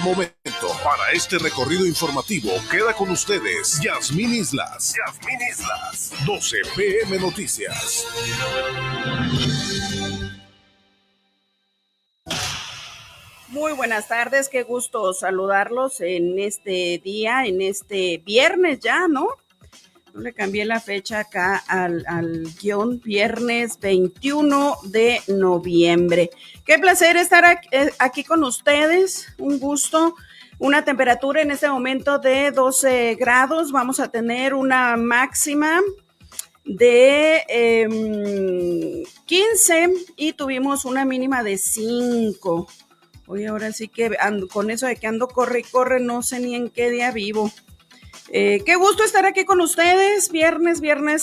momento. Para este recorrido informativo queda con ustedes Yasmín Islas. 12 PM Noticias. Muy buenas tardes, qué gusto saludarlos en este día, en este viernes ya, ¿no? Yo le cambié la fecha acá al guión, viernes 21 de noviembre. Qué placer estar aquí con ustedes, un gusto. Una temperatura en este momento de 12 grados, vamos a tener una máxima de 15 y tuvimos una mínima de 5. Hoy ahora sí que con eso de que ando corre y corre, no sé ni en qué día vivo. Qué gusto estar aquí con ustedes, viernes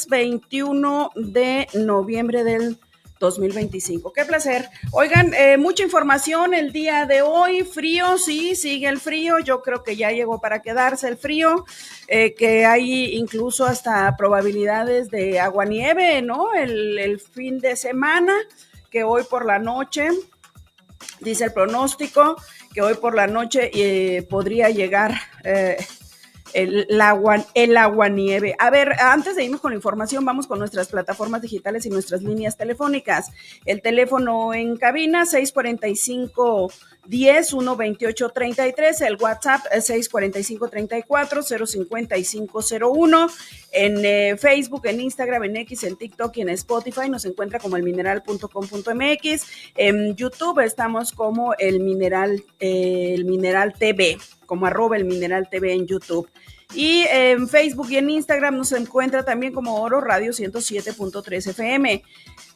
21 de noviembre del 2025. Qué placer. Oigan, mucha información el día de hoy, frío, sí, sigue el frío, yo creo que ya llegó para quedarse el frío, que hay incluso hasta probabilidades de aguanieve, ¿no? El fin de semana, que hoy por la noche, dice el pronóstico, que hoy por la noche podría llegar el aguanieve. A ver, antes de irnos con la información, vamos con nuestras plataformas digitales y nuestras líneas telefónicas. El teléfono en cabina 645-10-128-33, el WhatsApp 645-34-05501, en Facebook, en Instagram, en X, en TikTok y en Spotify nos encuentra como elmineral.com.mx. En YouTube estamos como el Mineral TV, como @elmineral TV en YouTube. Y en Facebook y en Instagram nos encuentra también como Oro Radio 107.3 FM.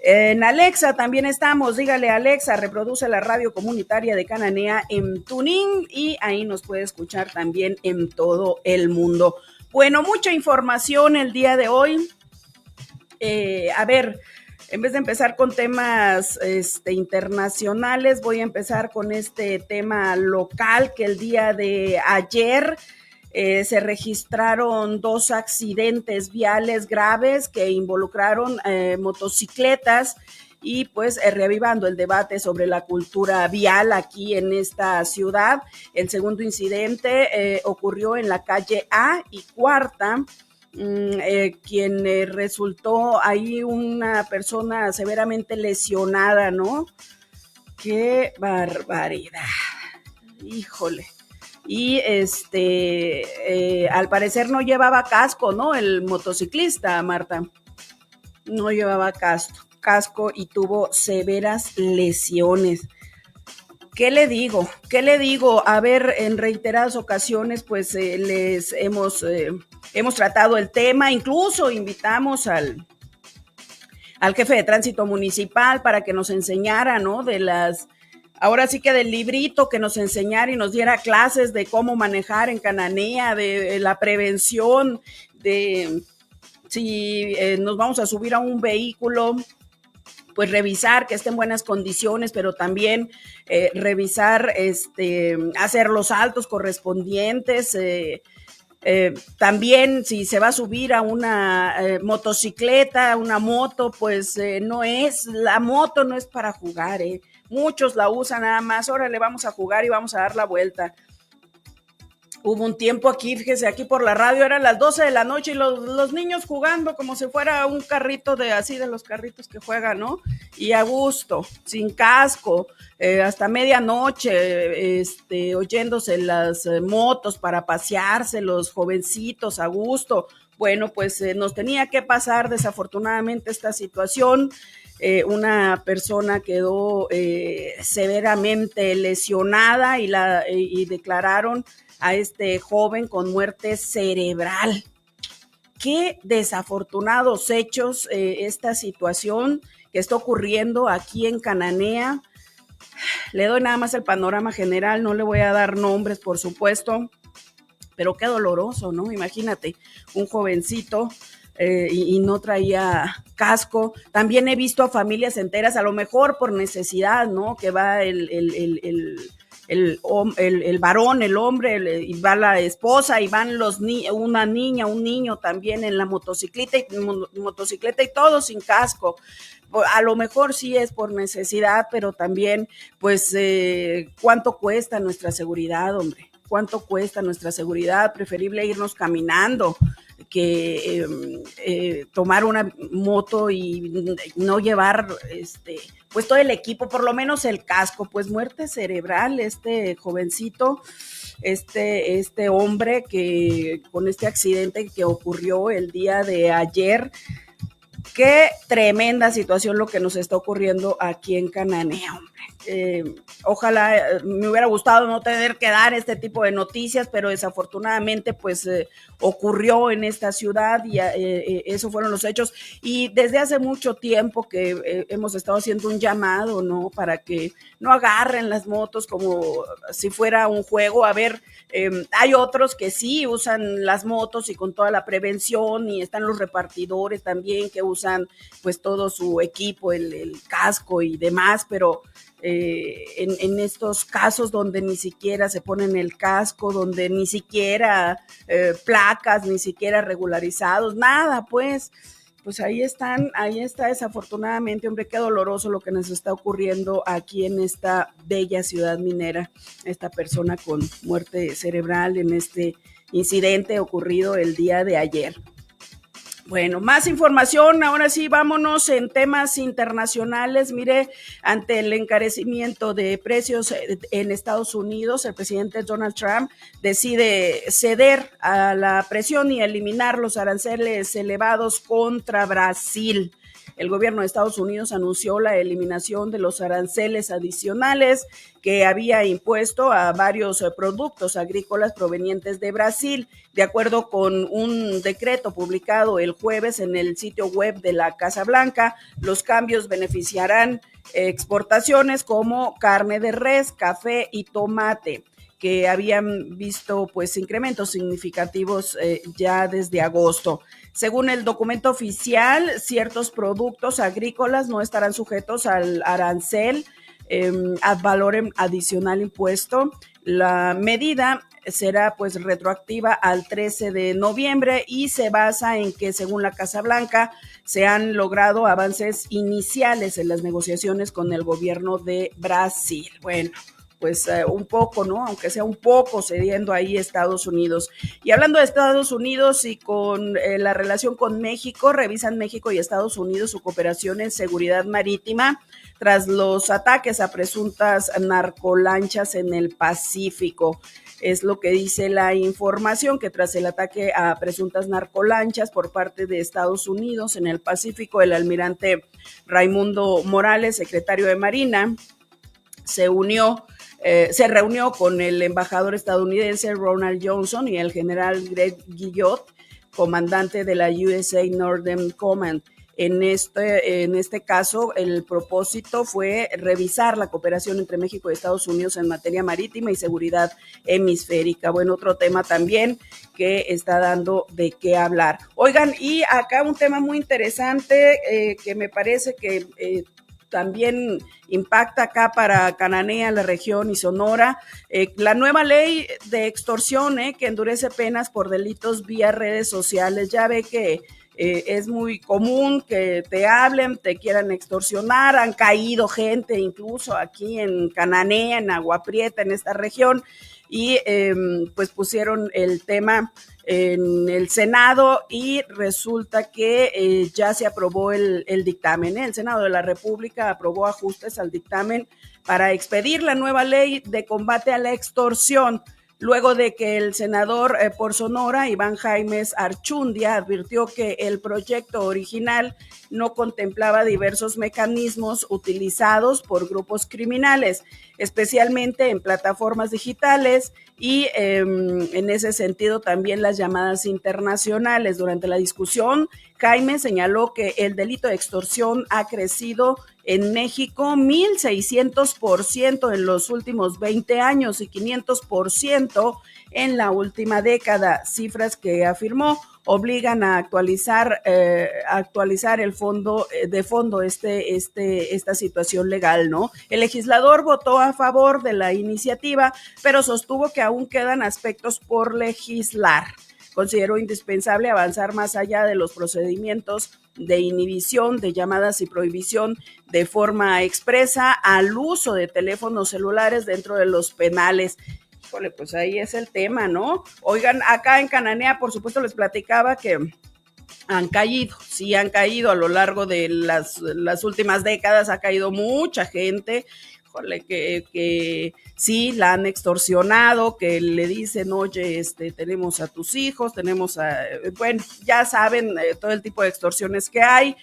En Alexa también estamos, dígale Alexa, reproduce la radio comunitaria de Cananea en TuneIn y ahí nos puede escuchar también en todo el mundo. Bueno, mucha información el día de hoy. A ver, en vez de empezar con temas internacionales, voy a empezar con este tema local, que el día de ayer se registraron 2 accidentes viales graves que involucraron motocicletas y pues reavivando el debate sobre la cultura vial aquí en esta ciudad. El segundo incidente ocurrió en la calle A y Cuarta, quien resultó ahí una persona severamente lesionada, ¿no? ¡Qué barbaridad! Híjole. Y al parecer no llevaba casco, ¿no? El motociclista, Marta. No llevaba casco y tuvo severas lesiones. ¿Qué le digo? A ver, en reiteradas ocasiones, pues les hemos tratado el tema, incluso invitamos al jefe de tránsito municipal para que nos enseñara, ¿no? Ahora sí que del librito, que nos enseñara y nos diera clases de cómo manejar en Cananea, de la prevención, de si nos vamos a subir a un vehículo, pues revisar que esté en buenas condiciones, pero también revisar, hacer los saltos correspondientes, también si se va a subir a una motocicleta, una moto, pues la moto no es para jugar, muchos la usan nada más, órale, vamos a jugar y vamos a dar la vuelta. Hubo un tiempo aquí, fíjese, aquí por la radio eran las 12 de la noche y los niños jugando como si fuera un carrito de los carritos que juegan, ¿no? Y a gusto, sin casco, hasta medianoche, oyéndose las motos para pasearse, los jovencitos a gusto. Bueno, pues nos tenía que pasar desafortunadamente esta situación. Una persona quedó severamente lesionada y declararon a este joven con muerte cerebral. Qué desafortunados hechos esta situación que está ocurriendo aquí en Cananea. Le doy nada más el panorama general, no le voy a dar nombres, por supuesto, pero qué doloroso, ¿no? Imagínate, un jovencito y no traía casco. También he visto a familias enteras, a lo mejor por necesidad, ¿no? Que va el el varón, el hombre, y va la esposa, y van una niña, un niño también en la motocicleta y todos sin casco. A lo mejor sí es por necesidad, pero también, pues, ¿cuánto cuesta nuestra seguridad, hombre? ¿Cuánto cuesta nuestra seguridad? Preferible irnos caminando que tomar una moto y no llevar pues todo el equipo, por lo menos el casco. Pues muerte cerebral, jovencito, este hombre que con este accidente que ocurrió el día de ayer. Qué tremenda situación lo que nos está ocurriendo aquí en Cananea, hombre. Ojalá me hubiera gustado no tener que dar este tipo de noticias, pero desafortunadamente pues ocurrió en esta ciudad y eso fueron los hechos. Y desde hace mucho tiempo que hemos estado haciendo un llamado, ¿no? Para que no agarren las motos como si fuera un juego. A ver, hay otros que sí usan las motos y con toda la prevención, y están los repartidores también que usan pues todo su equipo, el casco y demás, pero en estos casos donde ni siquiera se ponen el casco, donde ni siquiera placas, ni siquiera regularizados, nada, pues ahí está desafortunadamente, hombre, qué doloroso lo que nos está ocurriendo aquí en esta bella ciudad minera, esta persona con muerte cerebral en este incidente ocurrido el día de ayer. Bueno, más información, ahora sí, vámonos en temas internacionales. Mire, ante el encarecimiento de precios en Estados Unidos, el presidente Donald Trump decide ceder a la presión y eliminar los aranceles elevados contra Brasil. El gobierno de Estados Unidos anunció la eliminación de los aranceles adicionales que había impuesto a varios productos agrícolas provenientes de Brasil. De acuerdo con un decreto publicado el jueves en el sitio web de la Casa Blanca, los cambios beneficiarán exportaciones como carne de res, café y tomate, que habían visto pues incrementos significativos ya desde agosto. Según el documento oficial, ciertos productos agrícolas no estarán sujetos al arancel ad valorem adicional impuesto. La medida será pues retroactiva al 13 de noviembre y se basa en que, según la Casa Blanca, se han logrado avances iniciales en las negociaciones con el gobierno de Brasil. Bueno, pues un poco, ¿no? Aunque sea un poco cediendo ahí Estados Unidos. Y hablando de Estados Unidos y con la relación con México, revisan México y Estados Unidos su cooperación en seguridad marítima tras los ataques a presuntas narcolanchas en el Pacífico. Es lo que dice la información, que tras el ataque a presuntas narcolanchas por parte de Estados Unidos en el Pacífico, el almirante Raimundo Morales, secretario de Marina, se reunió con el embajador estadounidense Ronald Johnson y el general Greg Guillot, comandante de la USA Northern Command. En este caso, el propósito fue revisar la cooperación entre México y Estados Unidos en materia marítima y seguridad hemisférica. Bueno, otro tema también que está dando de qué hablar. Oigan, y acá un tema muy interesante que me parece que también impacta acá para Cananea, la región y Sonora, la nueva ley de extorsión que endurece penas por delitos vía redes sociales. Ya ve que es muy común que te hablen, te quieran extorsionar, han caído gente incluso aquí en Cananea, en Agua Prieta, en esta región, y pues pusieron el tema en el Senado y resulta que ya se aprobó el dictamen. El Senado de la República aprobó ajustes al dictamen para expedir la nueva ley de combate a la extorsión, luego de que el senador por Sonora, Iván Jaimes Archundia, advirtió que el proyecto original no contemplaba diversos mecanismos utilizados por grupos criminales, especialmente en plataformas digitales y en ese sentido también las llamadas internacionales. Durante la discusión, Jaime señaló que el delito de extorsión ha crecido en México 1,600% en los últimos 20 años y 500% en la última década, cifras que afirmó obligan a actualizar el fondo esta situación legal, ¿no? El legislador votó a favor de la iniciativa, pero sostuvo que aún quedan aspectos por legislar. Consideró indispensable avanzar más allá de los procedimientos de inhibición de llamadas y prohibición de forma expresa al uso de teléfonos celulares dentro de los penales. Híjole, pues ahí es el tema, ¿no? Oigan, acá en Cananea, por supuesto, les platicaba que han caído a lo largo de las últimas décadas, ha caído mucha gente, que sí la han extorsionado, que le dicen, oye, tenemos a tus hijos, bueno, ya saben todo el tipo de extorsiones que hay,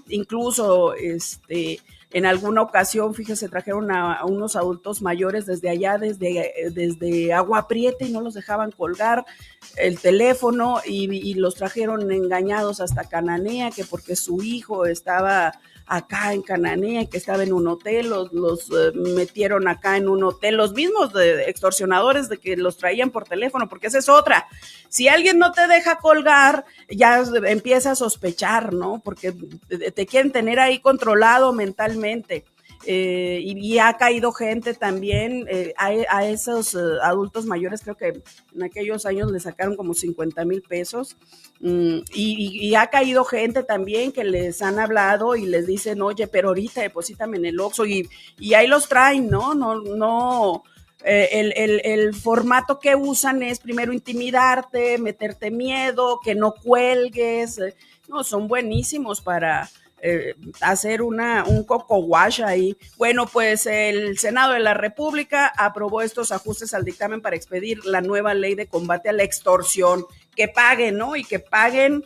incluso en alguna ocasión, fíjese, trajeron a unos adultos mayores desde allá, desde Agua Prieta, y no los dejaban colgar el teléfono, y los trajeron engañados hasta Cananea, que porque su hijo estaba acá en Cananea, que estaba en un hotel, los metieron acá en un hotel, los mismos extorsionadores de que los traían por teléfono, porque esa es otra. Si alguien no te deja colgar, ya empieza a sospechar, ¿no? Porque te quieren tener ahí controlado mentalmente. Y ha caído gente también a esos adultos mayores, creo que en aquellos años le sacaron como 50,000 pesos, y ha caído gente también que les han hablado y les dicen, oye, pero ahorita deposítame en el Oxxo, y ahí los traen, ¿no? El formato que usan es primero intimidarte, meterte miedo, que no cuelgues, no, son buenísimos para hacer un coco wash ahí. Bueno, pues el Senado de la República aprobó estos ajustes al dictamen para expedir la nueva ley de combate a la extorsión. Que paguen, ¿no? Y que paguen,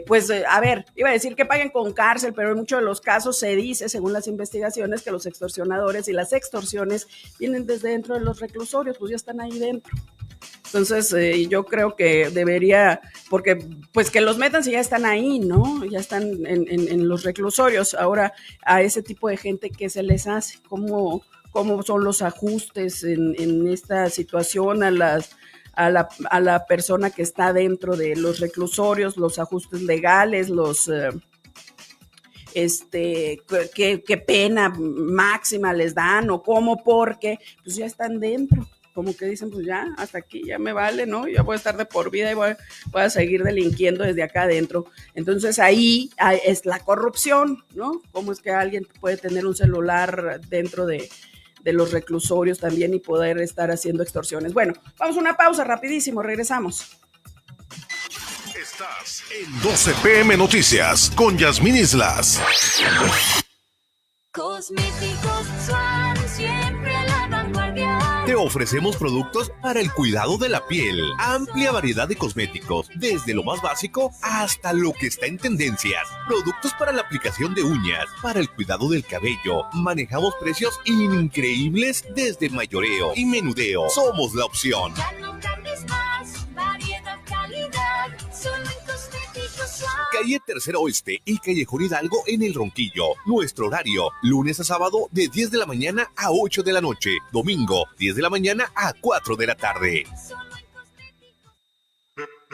pues, a ver, iba a decir que paguen con cárcel, pero en muchos de los casos se dice, según las investigaciones, que los extorsionadores y las extorsiones vienen desde dentro de los reclusorios, pues ya están ahí dentro. Entonces, yo creo que debería, porque pues que los metan si ya están ahí, ¿no? Ya están en los reclusorios. Ahora, a ese tipo de gente, ¿qué se les hace? ¿Cómo son los ajustes en esta situación a la persona que está dentro de los reclusorios, los ajustes legales, qué pena máxima les dan o cómo? Porque pues ya están dentro, como que dicen, pues ya, hasta aquí, ya me vale, ¿no? Ya voy a estar de por vida y voy a seguir delinquiendo desde acá adentro. Entonces ahí es la corrupción, ¿no? ¿Cómo es que alguien puede tener un celular dentro de los reclusorios también y poder estar haciendo extorsiones? Bueno, vamos a una pausa rapidísimo, regresamos. Estás en 12 PM Noticias con Yasmín Islas. Cosméticos Swan, siempre a la vanguardia. Te ofrecemos productos para el cuidado de la piel. Amplia variedad de cosméticos, desde lo más básico hasta lo que está en tendencias. Productos para la aplicación de uñas, para el cuidado del cabello. Manejamos precios increíbles desde mayoreo y menudeo. Somos la opción. Ya no cambies más, variedad, calidad, solo en Cosméticos Swan. Calle Tercero Oeste y Callejón Hidalgo en El Ronquillo. Nuestro horario, lunes a sábado de 10 de la mañana a 8 de la noche. Domingo, 10 de la mañana a 4 de la tarde.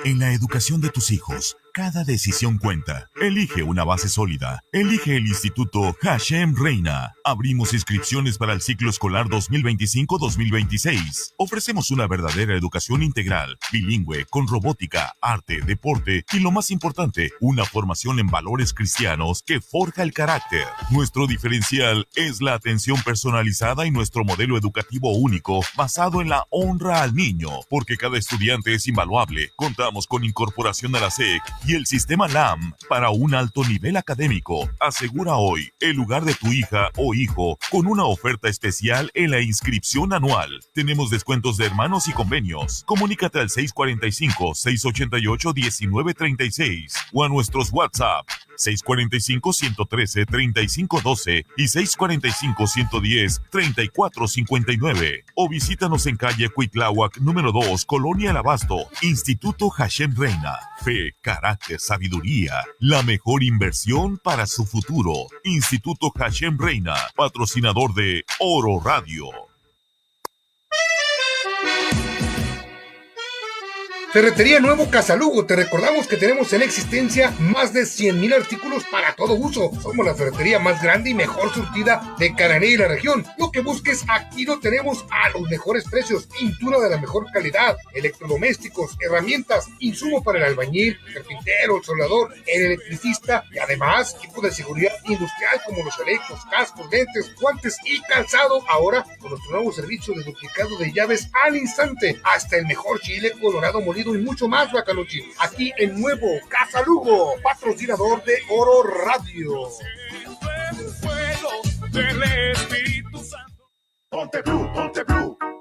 En la educación de tus hijos, cada decisión cuenta. Elige una base sólida. Elige el Instituto Hashem Reina. Abrimos inscripciones para el ciclo escolar 2025-2026. Ofrecemos una verdadera educación integral, bilingüe, con robótica, arte, deporte y, lo más importante, una formación en valores cristianos que forja el carácter. Nuestro diferencial es la atención personalizada y nuestro modelo educativo único basado en la honra al niño, porque cada estudiante es invaluable. Contamos con incorporación a la SEC y el sistema LAM para un alto nivel académico. Asegura hoy el lugar de tu hija o hijo con una oferta especial en la inscripción anual. Tenemos descuentos de hermanos y convenios. Comunícate al 645-688-1936 o a nuestros WhatsApp 645-113-3512 y 645-110-3459. O visítanos en calle Cuitláhuac, número 2, Colonia El Abasto. Instituto Hashem Reina. Fe, carácter, sabiduría. La mejor inversión para su futuro. Instituto Hashem Reina. Patrocinador de Oro Radio. Ferretería Nuevo Casalugo, te recordamos que tenemos en existencia más de 100,000 artículos para todo uso. Somos la ferretería más grande y mejor surtida de Cananea y la región. Lo que busques, aquí lo tenemos a los mejores precios. Pintura de la mejor calidad, electrodomésticos, herramientas, insumo para el albañil, el carpintero, el soldador, el electricista y además equipos de seguridad industrial como los chalecos, cascos, lentes, guantes y calzado. Ahora con nuestro nuevo servicio de duplicado de llaves al instante, hasta el mejor chile colorado molido y mucho más, Bacanuchi. Aquí en Nuevo Casalugo, patrocinador de Oro Radio. Ponte Blue,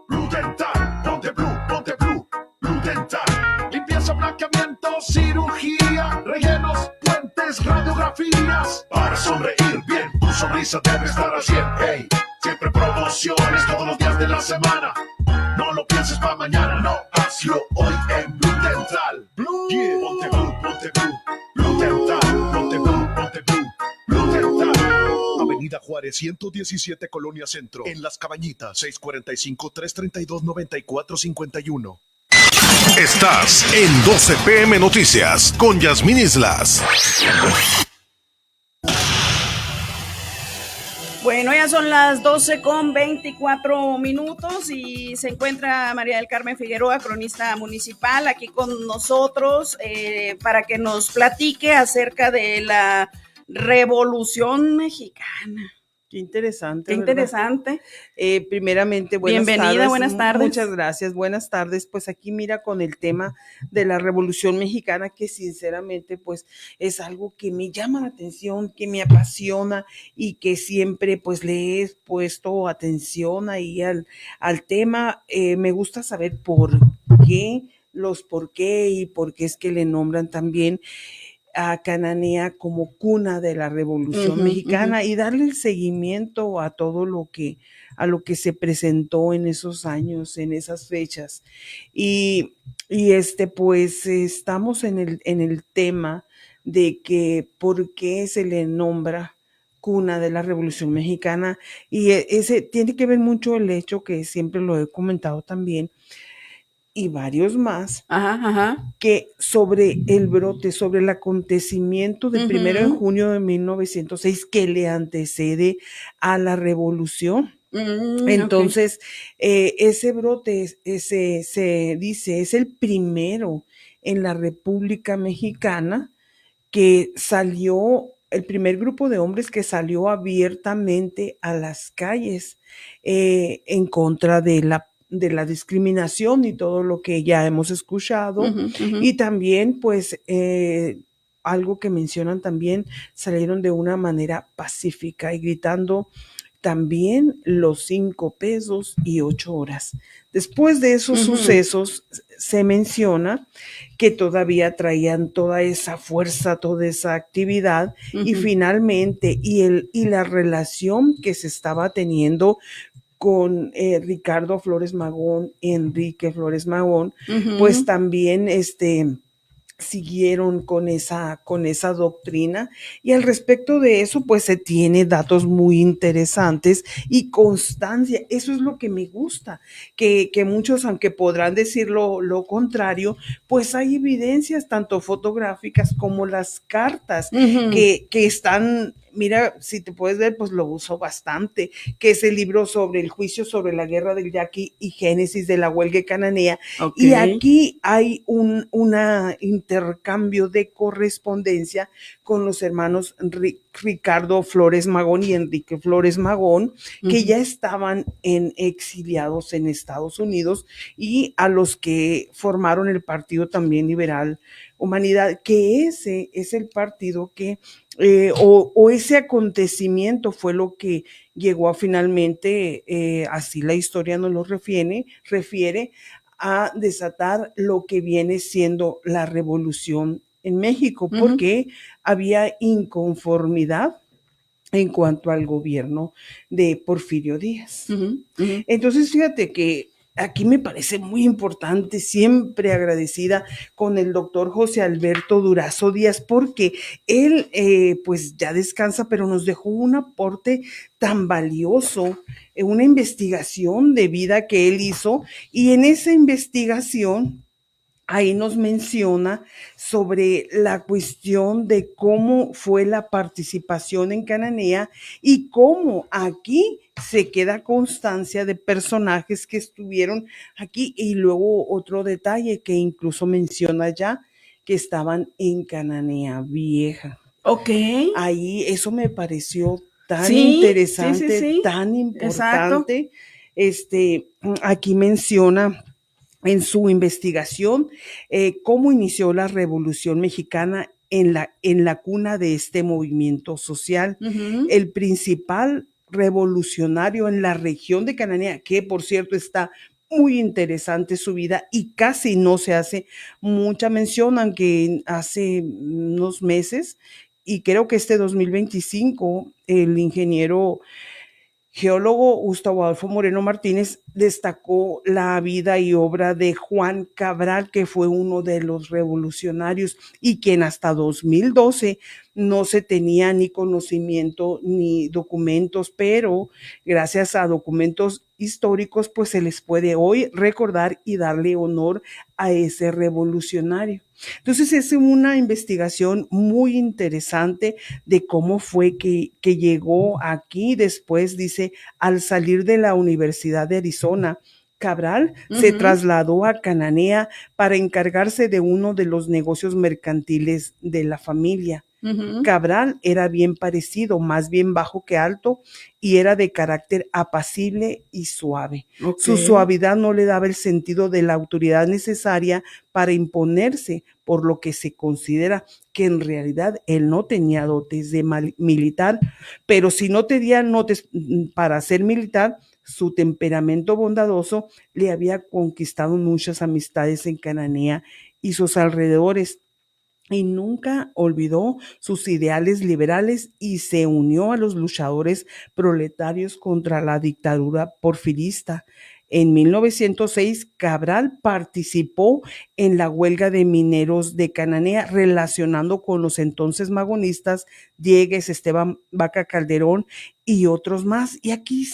Blue Dental, ponte Blue, Blue Dental. Limpieza, blanqueamiento, cirugía, rellenos, puentes, radiografías. Para sonreír bien, tu sonrisa debe estar al 100. Hey, siempre promociones todos los días de la semana. No lo pienses para mañana, no, hazlo hoy en Blue Dental. Blue, yeah. Ponte Blue Dental, ponte Blue Dental. Avenida Juárez 117, Colonia Centro, en Las Cabañitas, 645-332-9451. Estás en 12 PM Noticias con Yasmín Islas. Bueno, ya son las 12:24 y se encuentra María del Carmen Figueroa, cronista municipal, aquí con nosotros para que nos platique acerca de la Revolución Mexicana. Qué interesante. Qué interesante. Primeramente, buenas Bienvenida, tardes. buenas tardes. Muchas gracias, buenas tardes. Pues aquí mira con el tema de la Revolución Mexicana, que sinceramente pues es algo que me llama la atención, que me apasiona y que siempre pues le he puesto atención ahí al tema. Me gusta saber por qué y por qué es que le nombran también a Cananea como cuna de la Revolución Mexicana y darle el seguimiento a todo lo que se presentó en esos años, en esas fechas. Y pues estamos en el tema de que por qué se le nombra cuna de la Revolución Mexicana, y ese tiene que ver mucho el hecho que siempre lo he comentado también, y varios más, que sobre el brote, sobre el acontecimiento del 1 de junio de 1906 que le antecede a la revolución. Entonces, ese brote se dice es el primero en la República Mexicana que salió, el primer grupo de hombres que salió abiertamente a las calles en contra de la discriminación y todo lo que ya hemos escuchado. Y también pues algo que mencionan también, salieron de una manera pacífica y gritando también los 5 pesos y 8 horas. Después de esos sucesos se menciona que todavía traían toda esa fuerza, toda esa actividad y finalmente y la relación que se estaba teniendo con Ricardo Flores Magón, Enrique Flores Magón, pues también siguieron con esa doctrina, y al respecto de eso pues se tiene datos muy interesantes y constancia. Eso es lo que me gusta, que muchos, aunque podrán decir lo contrario, pues hay evidencias tanto fotográficas como las cartas que están. Mira, si te puedes ver, pues lo uso bastante, que es el libro sobre el juicio sobre la guerra del Yaqui y génesis de la huelga cananea. Y aquí hay un intercambio de correspondencia con los hermanos Ricardo Flores Magón y Enrique Flores Magón, que ya estaban exiliados en Estados Unidos, y a los que formaron el Partido también Liberal Humanidad, que ese es el partido que o ese acontecimiento fue lo que llegó a finalmente, así la historia nos lo refiere a desatar lo que viene siendo la revolución en México, porque había inconformidad en cuanto al gobierno de Porfirio Díaz. Entonces, fíjate que aquí me parece muy importante, siempre agradecida con el doctor José Alberto Durazo Díaz, porque él pues ya descansa, pero nos dejó un aporte tan valioso, una investigación de vida que él hizo, y en esa investigación ahí nos menciona sobre la cuestión de cómo fue la participación en Cananea y cómo aquí se queda constancia de personajes que estuvieron aquí. Y luego otro detalle que incluso menciona ya, que estaban en Cananea Vieja. Ok. Ahí eso me pareció tan Sí, interesante, sí. tan Exacto. importante. Aquí menciona en su investigación cómo inició la Revolución Mexicana en la cuna de este movimiento social. Ujú. El principal revolucionario en la región de Cananea, que por cierto está muy interesante su vida y casi no se hace mucha mención, aunque hace unos meses, y creo que este 2025, el ingeniero geólogo Gustavo Adolfo Moreno Martínez destacó la vida y obra de Juan Cabral, que fue uno de los revolucionarios y quien hasta 2012 no se tenía ni conocimiento ni documentos, pero gracias a documentos históricos, pues se les puede hoy recordar y darle honor a ese revolucionario. Entonces es una investigación muy interesante de cómo fue que llegó aquí. Después dice, al salir de la Universidad de Arizona, Cabral se trasladó a Cananea para encargarse de uno de los negocios mercantiles de la familia. Cabral era bien parecido, más bien bajo que alto, y era de carácter apacible y suave. Su suavidad no le daba el sentido de la autoridad necesaria para imponerse, por lo que se considera que en realidad él no tenía dotes de militar, pero si no tenía dotes para ser militar, su temperamento bondadoso le había conquistado muchas amistades en Cananea y sus alrededores, y nunca olvidó sus ideales liberales y se unió a los luchadores proletarios contra la dictadura porfirista. En 1906, Cabral participó en la huelga de mineros de Cananea, relacionando con los entonces magonistas Diegues, Esteban Vaca Calderón y otros más. Y aquí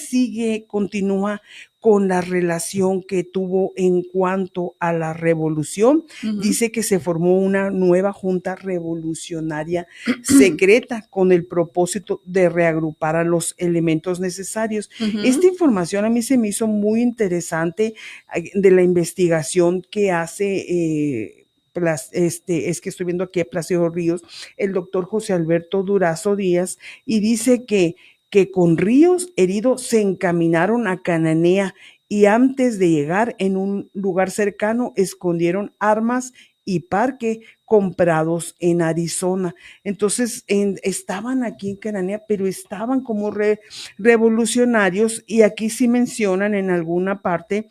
continúa con la relación que tuvo en cuanto a la revolución. Dice que se formó una nueva junta revolucionaria secreta con el propósito de reagrupar a los elementos necesarios. Esta información a mí se me hizo muy interesante de la investigación que hace es que estoy viendo aquí a Plácido Ríos, el doctor José Alberto Durazo Díaz, y dice que con Ríos herido se encaminaron a Cananea y antes de llegar en un lugar cercano escondieron armas y parque comprados en Arizona. Entonces estaban aquí en Cananea, pero estaban como revolucionarios, y aquí sí mencionan en alguna parte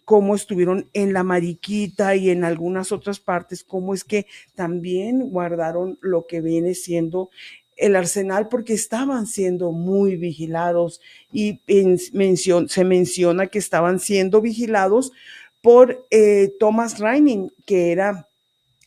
cómo estuvieron en la Mariquita y en algunas otras partes, cómo es que también guardaron lo que viene siendo el arsenal, porque estaban siendo muy vigilados, y se menciona que estaban siendo vigilados por Thomas Reining, que era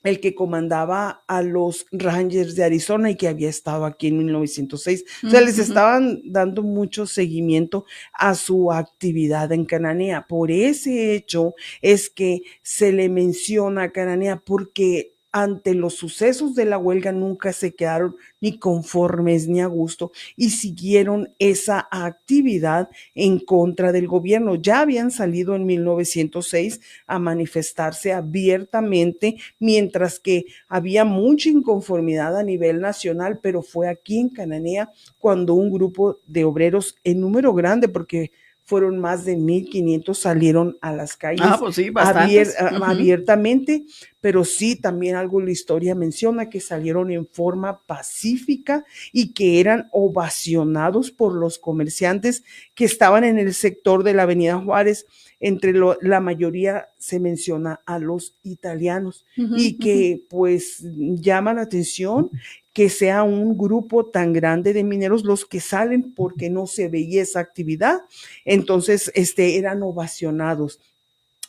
el que comandaba a los Rangers de Arizona y que había estado aquí en 1906. O sea, les estaban dando mucho seguimiento a su actividad en Cananea. Por ese hecho es que se le menciona a Cananea, porque ante los sucesos de la huelga nunca se quedaron ni conformes ni a gusto y siguieron esa actividad en contra del gobierno. Ya habían salido en 1906 a manifestarse abiertamente, mientras que había mucha inconformidad a nivel nacional, pero fue aquí en Cananea cuando un grupo de obreros en número grande, porque fueron más de 1,500, salieron a las calles pues sí, bastantes. abiertamente, pero sí también algo la historia menciona que salieron en forma pacífica y que eran ovacionados por los comerciantes que estaban en el sector de la Avenida Juárez. Entre la mayoría se menciona a los italianos, y que pues llama la atención que sea un grupo tan grande de mineros los que salen, porque no se veía esa actividad. Entonces, eran ovacionados.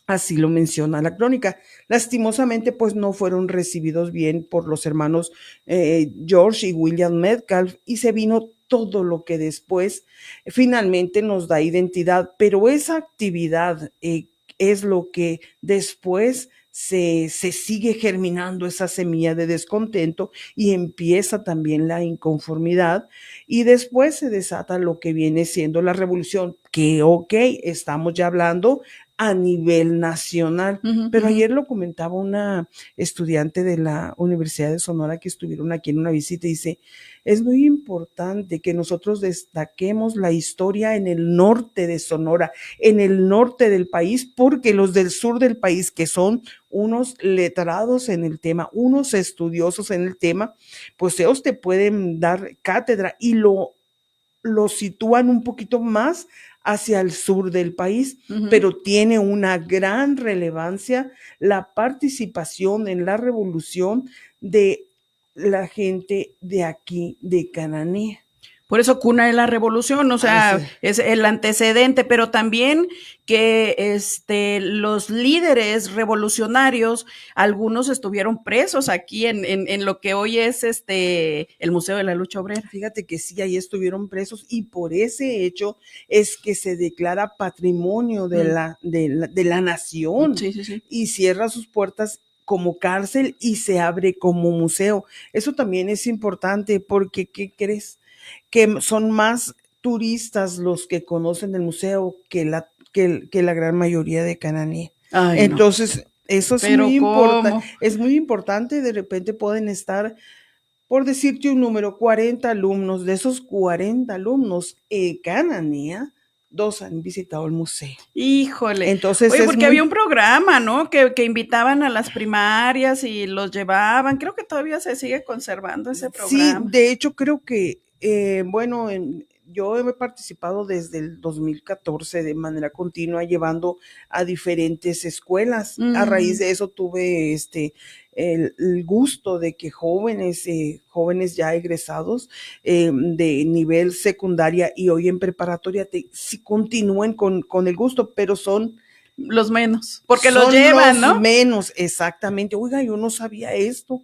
Así lo menciona la crónica. Lastimosamente, pues no fueron recibidos bien por los hermanos George y William Metcalf, y se vino todo lo que después finalmente nos da identidad, pero esa actividad es lo que después se sigue germinando esa semilla de descontento y empieza también la inconformidad y después se desata lo que viene siendo la revolución, que estamos ya hablando a nivel nacional. Pero ayer lo comentaba una estudiante de la Universidad de Sonora que estuvieron aquí en una visita y dice, es muy importante que nosotros destaquemos la historia en el norte de Sonora, en el norte del país, porque los del sur del país, que son unos letrados en el tema, unos estudiosos en el tema, pues ellos te pueden dar cátedra y lo sitúan un poquito más hacia el sur del país, pero tiene una gran relevancia la participación en la revolución de la gente de aquí, de Cananea. Por eso cuna de la revolución, o sea, sí. es el antecedente, pero también que los líderes revolucionarios, algunos estuvieron presos aquí en lo que hoy es el Museo de la Lucha Obrera. Fíjate que sí, ahí estuvieron presos y por ese hecho es que se declara patrimonio de la nación. Sí, sí, sí. Y cierra sus puertas como cárcel y se abre como museo. Eso también es importante porque, ¿qué crees? Que son más turistas los que conocen el museo que la gran mayoría de Cananea. Ay, entonces, no. Eso es muy importante. Es muy importante, de repente pueden estar, por decirte un número, 40 alumnos. De esos 40 alumnos, Cananea, 2 han visitado el museo. Híjole. Entonces, oye, porque había un programa, ¿no? Que invitaban a las primarias y los llevaban. Creo que todavía se sigue conservando ese programa. Sí, de hecho creo que, yo he participado desde el 2014 de manera continua llevando a diferentes escuelas. A raíz de eso tuve el gusto de que jóvenes ya egresados de nivel secundaria y hoy en preparatoria sí continúen con el gusto, pero son los menos, porque los llevan, ¿no? Los menos, exactamente. Oiga, yo no sabía esto.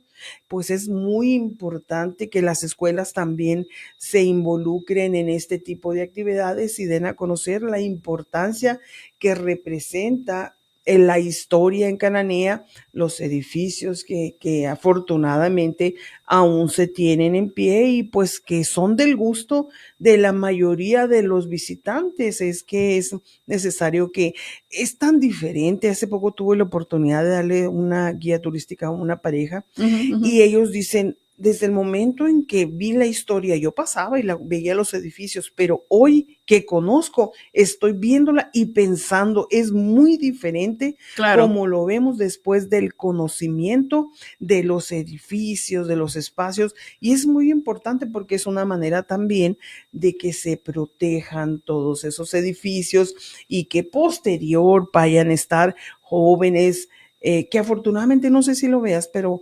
Pues es muy importante que las escuelas también se involucren en este tipo de actividades y den a conocer la importancia que representa en la historia en Cananea, los edificios que afortunadamente aún se tienen en pie y pues que son del gusto de la mayoría de los visitantes. Es que es necesario que es tan diferente. Hace poco tuve la oportunidad de darle una guía turística a una pareja y ellos dicen, desde el momento en que vi la historia, yo pasaba y veía los edificios, pero hoy que conozco, estoy viéndola y pensando, es muy diferente como lo vemos después del conocimiento de los edificios, de los espacios, y es muy importante porque es una manera también de que se protejan todos esos edificios y que posterior vayan a estar jóvenes, que afortunadamente, no sé si lo veas, pero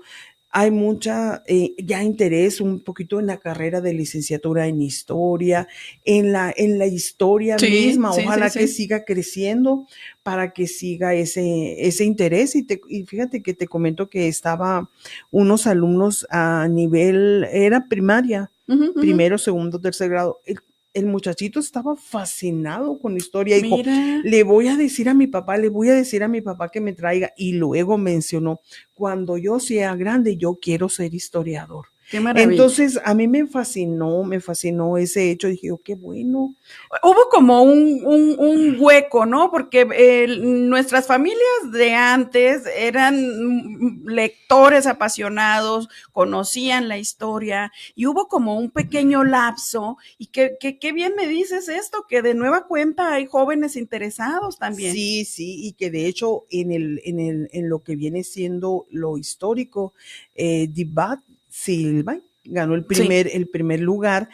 hay mucha ya interés un poquito en la carrera de licenciatura en historia, en la historia misma. Ojalá que siga creciendo para que siga ese interés. Y fíjate que te comento que estaba unos alumnos a nivel, era primaria, primero, segundo, tercer grado. El muchachito estaba fascinado con la historia. Dijo, le voy a decir a mi papá que me traiga. Y luego mencionó, cuando yo sea grande, yo quiero ser historiador. Qué maravilla. Entonces, a mí me fascinó ese hecho. Dije, qué bueno. Hubo como un hueco, ¿no? Porque nuestras familias de antes eran lectores apasionados, conocían la historia, y hubo como un pequeño lapso, y qué bien me dices esto, que de nueva cuenta hay jóvenes interesados también. Sí, y que de hecho en lo que viene siendo lo histórico, Dibat Silva ganó el primer lugar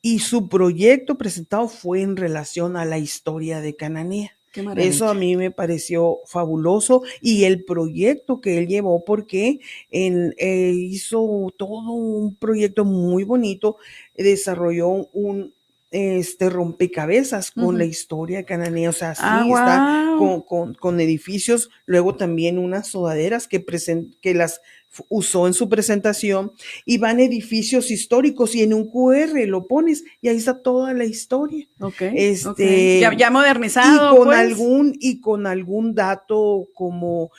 y su proyecto presentado fue en relación a la historia de Cananea. Eso a mí me pareció fabuloso y el proyecto que él llevó porque hizo todo un proyecto muy bonito, desarrolló un rompecabezas con la historia cananea, o sea, está con edificios, luego también unas sudaderas que las usó en su presentación y van edificios históricos y en un QR lo pones y ahí está toda la historia. Ya modernizado. Y con algún dato como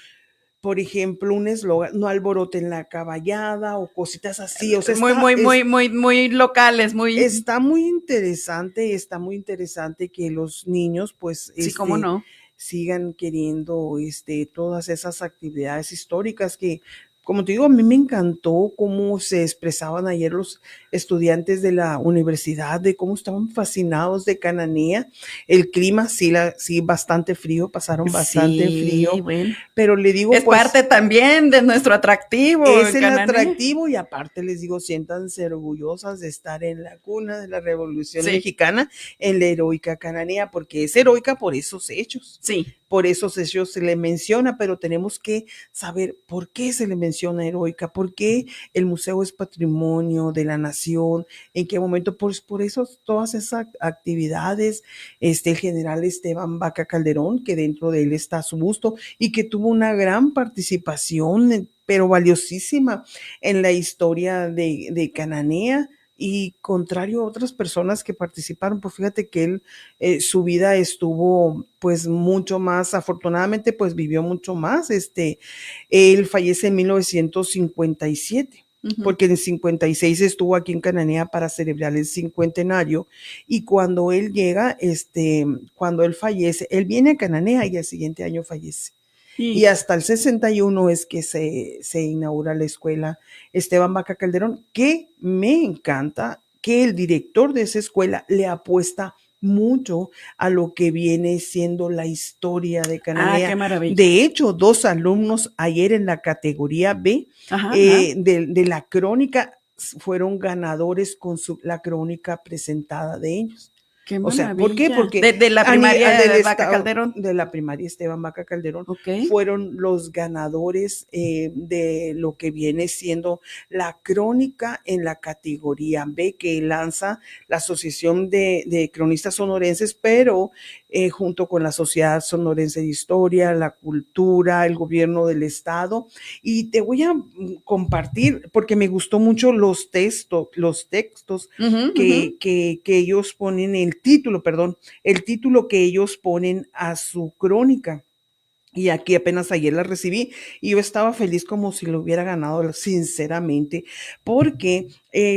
por ejemplo, un eslogan, no alboroten la caballada o cositas así. O sea, muy locales, muy... Está muy interesante que los niños, pues, Sí, cómo no. sigan queriendo, todas esas actividades históricas que, como te digo, a mí me encantó cómo se expresaban ayer los estudiantes de la universidad, de cómo estaban fascinados de Cananea. El clima, sí, bastante frío, pasaron bastante frío. Bueno. Pero le digo, es pues, parte también de nuestro atractivo. Es el atractivo, y aparte les digo, siéntanse orgullosas de estar en la cuna de la Revolución Mexicana, en la heroica Cananea, porque es heroica por esos hechos. Sí. Por esos hechos se le menciona, pero tenemos que saber por qué se le menciona heroica, por qué el museo es patrimonio de la nación, en qué momento, por eso todas esas actividades, el general Esteban Vaca Calderón, que dentro de él está su busto y que tuvo una gran participación, pero valiosísima en la historia de Cananea. Y contrario a otras personas que participaron, pues fíjate que él, su vida estuvo pues mucho más, afortunadamente pues vivió mucho más. Él fallece en 1957. Porque en el 56 estuvo aquí en Cananea para celebrar el cincuentenario, y cuando él llega, cuando él fallece, él viene a Cananea y al siguiente año fallece. Y hasta el 61 es que se inaugura la escuela Esteban Vaca Calderón, que me encanta que el director de esa escuela le apuesta mucho a lo que viene siendo la historia de Cananea. Qué maravilla. De hecho, 2 alumnos ayer en la categoría B de la crónica fueron ganadores con la crónica presentada de ellos. Qué o sea, ¿por qué? Porque de la primaria de Vaca Calderón. De la primaria Esteban Vaca Calderón, fueron los ganadores de lo que viene siendo la crónica en la categoría B, que lanza la Asociación de Cronistas Sonorenses, pero junto con la Sociedad Sonorense de Historia, la Cultura, el gobierno del estado. Y te voy a compartir, porque me gustó mucho los textos que ellos ponen, el título que ellos ponen a su crónica. Y aquí apenas ayer la recibí y yo estaba feliz como si lo hubiera ganado, sinceramente, porque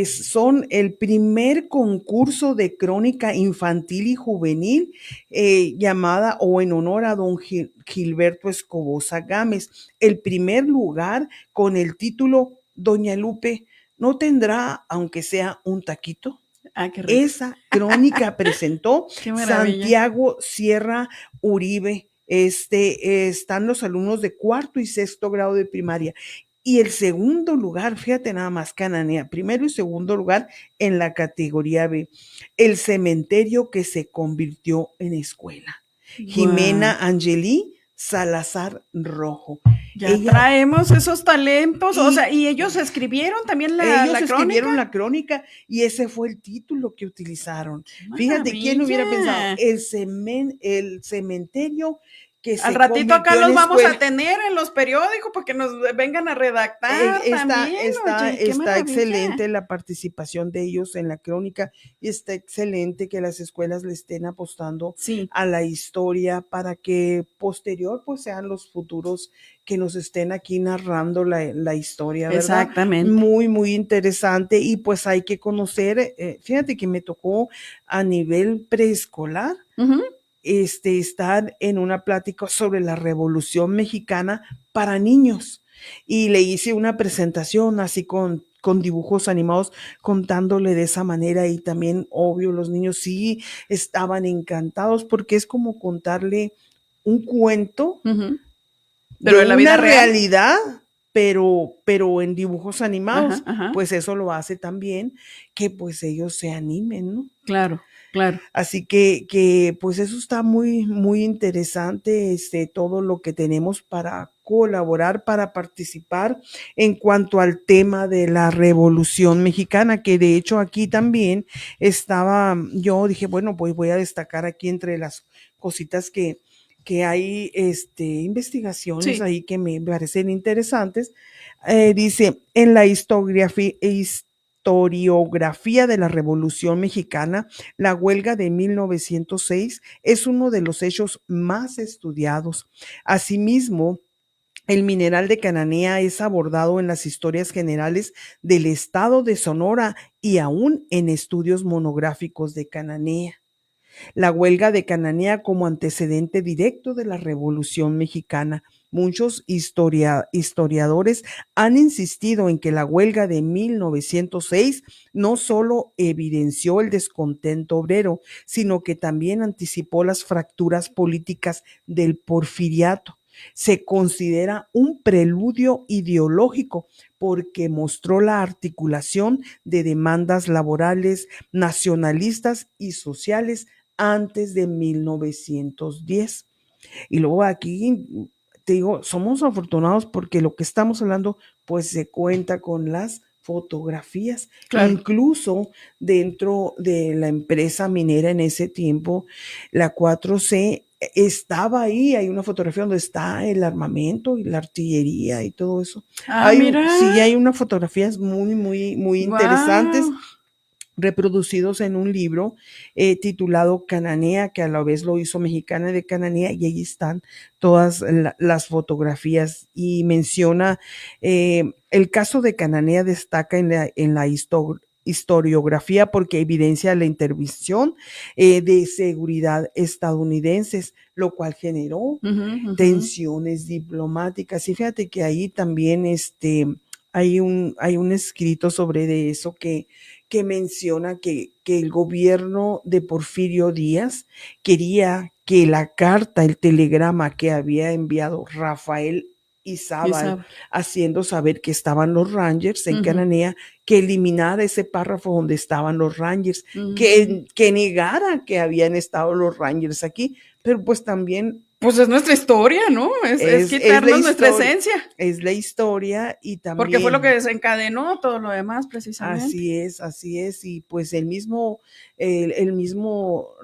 son el primer concurso de crónica infantil y juvenil llamada o en honor a don Gilberto Escobosa Gámez. El primer lugar con el título Doña Lupe, ¿no tendrá aunque sea un taquito? Esa crónica presentó Santiago Sierra Uribe. Están los alumnos de 4º y 6º grado de primaria. Y el segundo lugar, fíjate nada más, Cananea, primero y segundo lugar en la categoría B, el cementerio que se convirtió en escuela. Wow. Jimena Angelí Salazar Rojo. Ya traemos esos talentos, o sea, y ellos escribieron también escribieron la crónica y ese fue el título que utilizaron. Fíjate, ¿quién hubiera pensado? El cementerio que se al ratito acá los vamos a tener en los periódicos porque nos vengan a redactar. Está excelente la participación de ellos en la crónica y está excelente que las escuelas le estén apostando a la historia para que posterior pues sean los futuros que nos estén aquí narrando la historia, ¿verdad? Exactamente. Muy, muy interesante, y pues hay que conocer, fíjate que me tocó a nivel preescolar, estar en una plática sobre la Revolución Mexicana para niños, y le hice una presentación así con dibujos animados contándole de esa manera, y también obvio los niños sí estaban encantados porque es como contarle un cuento pero de en la vida una real. realidad, pero en dibujos animados. Pues eso lo hace también que pues ellos se animen, ¿no? Claro. Así que pues eso está muy, muy interesante, todo lo que tenemos para colaborar, para participar en cuanto al tema de la Revolución Mexicana, que de hecho aquí también yo dije, bueno, pues voy a destacar aquí entre las cositas que hay investigaciones ahí que me parecen interesantes. Dice, en la historiografía de la Revolución Mexicana, la huelga de 1906 es uno de los hechos más estudiados. Asimismo, El mineral de Cananea es abordado en las historias generales del estado de Sonora y aún en estudios monográficos de Cananea. La huelga de Cananea como antecedente directo de la Revolución Mexicana. Muchos historiadores han insistido en que la huelga de 1906 no solo evidenció el descontento obrero, sino que también anticipó las fracturas políticas del porfiriato. Se considera un preludio ideológico porque mostró la articulación de demandas laborales, nacionalistas y sociales antes de 1910. Y luego aquí te digo, somos afortunados porque lo que estamos hablando pues se cuenta con las fotografías, Claro. incluso dentro de la empresa minera en ese tiempo, la 4C estaba ahí, hay una fotografía donde está el armamento y la artillería y todo eso. Mira. Sí, hay unas fotografías muy interesantes Wow. reproducidos en un libro titulado Cananea, que a la vez lo hizo Mexicana de Cananea, y ahí están todas las fotografías y menciona el caso de Cananea destaca en la historiografía porque evidencia la intervención de seguridad estadounidenses, lo cual generó tensiones diplomáticas. Y fíjate que ahí también hay un escrito sobre de eso que menciona que el gobierno de Porfirio Díaz quería que la carta, el telegrama que había enviado Rafael Izábal, haciendo saber que estaban los Rangers en Cananea, que eliminara ese párrafo donde estaban los Rangers, que negara que habían estado los Rangers aquí, pero pues también pues es nuestra historia, ¿no? Es quitarnos nuestra esencia. Es la historia y también... Porque fue lo que desencadenó todo lo demás, precisamente. Así es. Y pues el mismo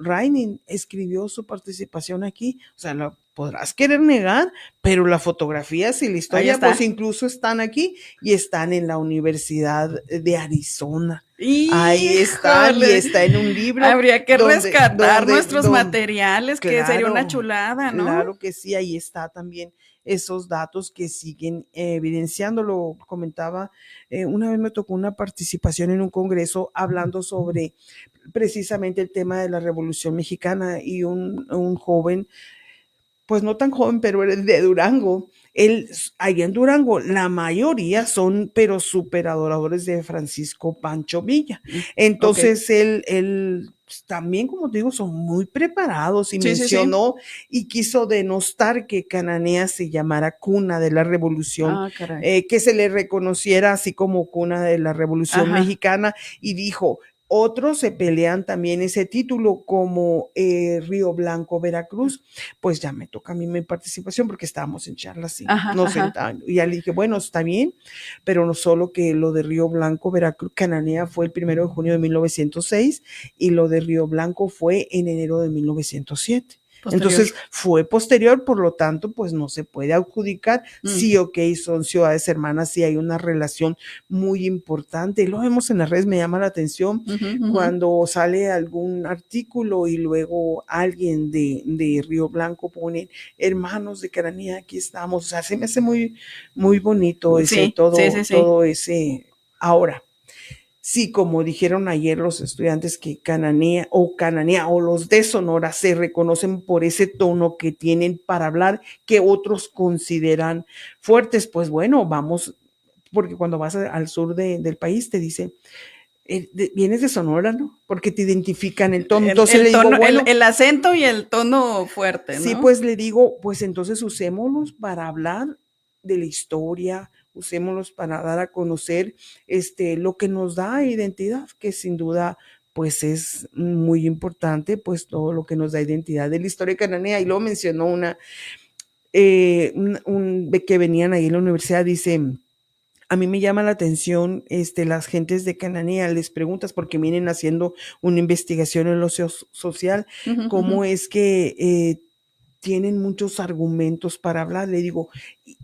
Reining escribió su participación aquí. O sea, lo podrás querer negar, pero las fotografías y la historia pues incluso están aquí y están en la Universidad de Arizona. Ahí están y está en un libro. Habría que rescatar nuestros materiales, claro, que sería una chulada, ¿no? Claro que sí, ahí está también esos datos que siguen evidenciando. Lo comentaba, una vez me tocó una participación en un congreso hablando sobre precisamente el tema de la Revolución Mexicana y un joven, pues no tan joven, pero de Durango. Allá en Durango, la mayoría son, pero súper adoradores de Francisco Pancho Villa. Entonces, él también, como te digo, son muy preparados y mencionó y quiso denostar que Cananea se llamara cuna de la Revolución, que se le reconociera así como cuna de la Revolución Mexicana, y dijo, otros se pelean también ese título como Río Blanco, Veracruz. Pues ya me toca a mí mi participación porque estábamos en charlas y nos sentamos. Y ya le dije, bueno, está bien, pero no solo que lo de Río Blanco, Veracruz, Cananea fue el 1 de junio de 1906 y lo de Río Blanco fue en enero de 1907. Posterior. Entonces fue posterior, por lo tanto, pues no se puede adjudicar. Sí, son ciudades hermanas, sí hay una relación muy importante. Lo vemos en las redes, me llama la atención cuando sale algún artículo y luego alguien de Río Blanco pone hermanos de Cananea, aquí estamos. O sea, se me hace muy bonito todo ese. Ahora, sí, como dijeron ayer los estudiantes que Cananea o los de Sonora se reconocen por ese tono que tienen para hablar que otros consideran fuertes, pues bueno, vamos, porque cuando vas al sur del país te dicen, vienes de Sonora, ¿no? Porque te identifican el tono. Entonces le digo, bueno, el acento y el tono fuerte, ¿no? Sí, pues le digo, pues entonces usémoslos para hablar de la historia, usémoslos para dar a conocer lo que nos da identidad, que sin duda pues es muy importante, pues todo lo que nos da identidad de la historia cananea. Y luego mencionó que venían ahí en la universidad, dice, a mí me llama la atención las gentes de Cananea, les preguntas porque vienen haciendo una investigación en lo social, cómo es que tienen muchos argumentos para hablar, le digo,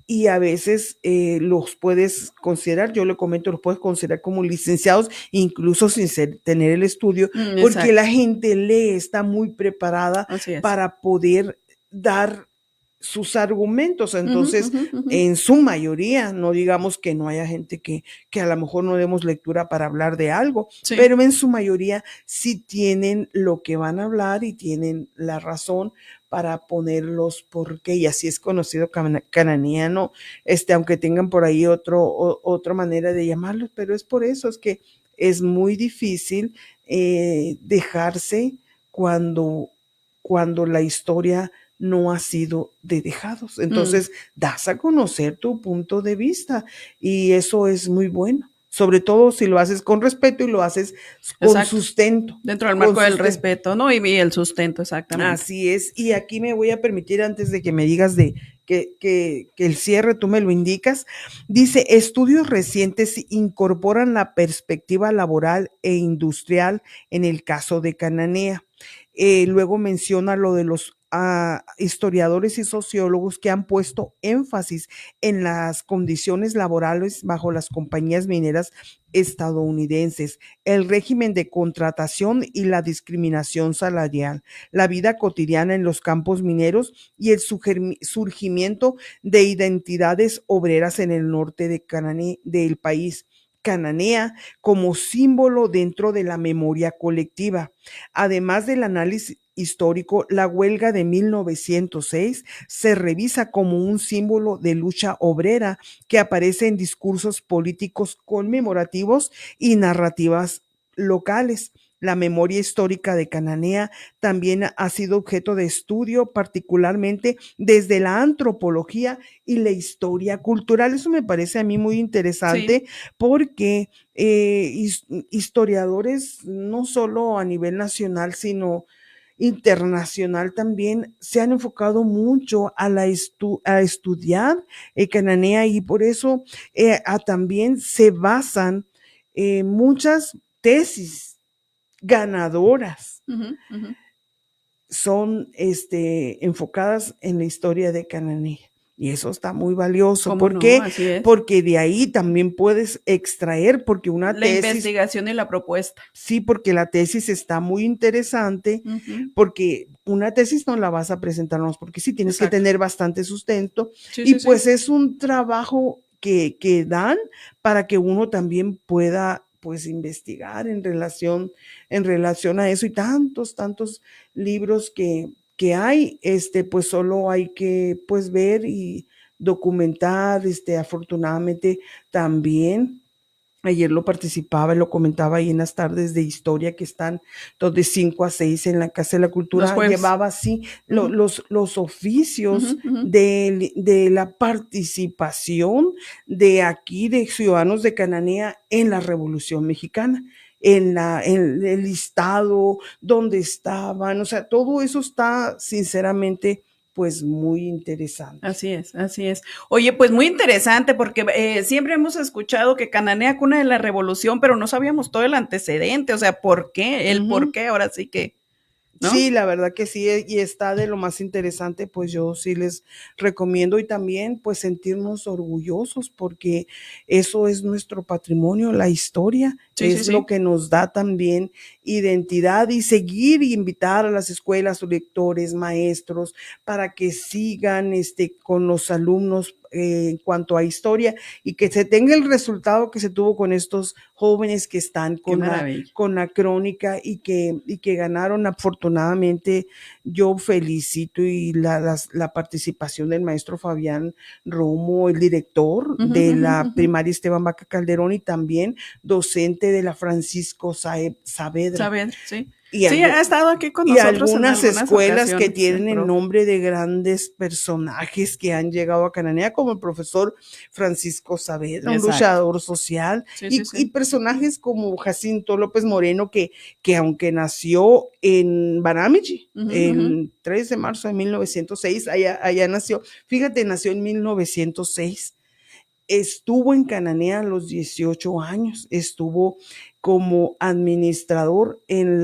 y a veces los puedes considerar, yo le comento, los puedes considerar como licenciados, incluso sin tener el estudio, porque la gente lee, está muy preparada para poder dar sus argumentos. Entonces, en su mayoría, no digamos que no haya gente que a lo mejor no demos lectura para hablar de algo, Sí. pero en su mayoría sí tienen lo que van a hablar y tienen la razón para ponerlos porque, y así es conocido cananeano, aunque tengan por ahí otra manera de llamarlos, pero es por eso, es que es muy difícil dejarse cuando la historia no ha sido de dejados. Entonces, das a conocer tu punto de vista y eso es muy bueno. Sobre todo si lo haces con respeto y lo haces con Exacto. sustento. Dentro del marco del respeto, ¿no? Y el sustento, exactamente. Así es. Y aquí me voy a permitir, antes de que me digas de que el cierre tú me lo indicas, dice, estudios recientes incorporan la perspectiva laboral e industrial en el caso de Cananea. Luego menciona lo de los historiadores y sociólogos que han puesto énfasis en las condiciones laborales bajo las compañías mineras estadounidenses, el régimen de contratación y la discriminación salarial, la vida cotidiana en los campos mineros y el surgimiento de identidades obreras en el norte del país. Cananea como símbolo dentro de la memoria colectiva. Además del análisis histórico, la huelga de 1906 se revisa como un símbolo de lucha obrera que aparece en discursos políticos conmemorativos y narrativas locales. La memoria histórica de Cananea también ha sido objeto de estudio, particularmente desde la antropología y la historia cultural. Eso me parece a mí muy interesante, sí, porque historiadores, no solo a nivel nacional, sino internacional también, se han enfocado mucho a estudiar Cananea, y por eso también se basan muchas tesis ganadoras. Son enfocadas en la historia de Cananea. Y eso está muy valioso. ¿Por qué? Así es. Porque de ahí también puedes extraer, porque una tesis... La investigación y la propuesta. Sí, porque la tesis está muy interesante, porque una tesis no la vas a presentar, no, porque sí tienes que tener bastante sustento. Sí, y sí, pues sí, es un trabajo que dan para que uno también pueda pues investigar en relación a eso, y tantos libros que hay, pues solo hay que pues ver y documentar. Afortunadamente también ayer lo participaba y lo comentaba ahí en las tardes de historia que están de 5 a 6 en la Casa de la Cultura. Llevaba así los oficios de la participación de aquí, de ciudadanos de Cananea en la Revolución Mexicana. En el listado, donde estaban, o sea, todo eso está sinceramente pues muy interesante. Así es, así es. Oye, pues muy interesante, porque siempre hemos escuchado que Cananea, cuna de la revolución, pero no sabíamos todo el antecedente, o sea, ¿por qué? ¿Por qué? Ahora sí que, ¿no? Sí, la verdad que sí, y está de lo más interesante, pues yo sí les recomiendo, y también pues sentirnos orgullosos, porque eso es nuestro patrimonio, la historia, es lo que nos da también identidad, y seguir y invitar a las escuelas, lectores, maestros, para que sigan con los alumnos en cuanto a historia, y que se tenga el resultado que se tuvo con estos jóvenes que están con la crónica y que ganaron. Afortunadamente, yo felicito y la participación del maestro Fabián Romo, el director de la primaria Esteban Vaca Calderón, y también docente de la Francisco Saavedra. Sí. Sí, ha estado aquí con nosotros. Y algunas escuelas que tienen el nombre de grandes personajes que han llegado a Cananea, como el profesor Francisco Saavedra, un luchador social, y personajes como Jacinto López Moreno, que aunque nació en Banamiji, el 3 de marzo de 1906, allá nació, fíjate, nació en 1906. Estuvo en Cananea a los 18 años, estuvo como administrador en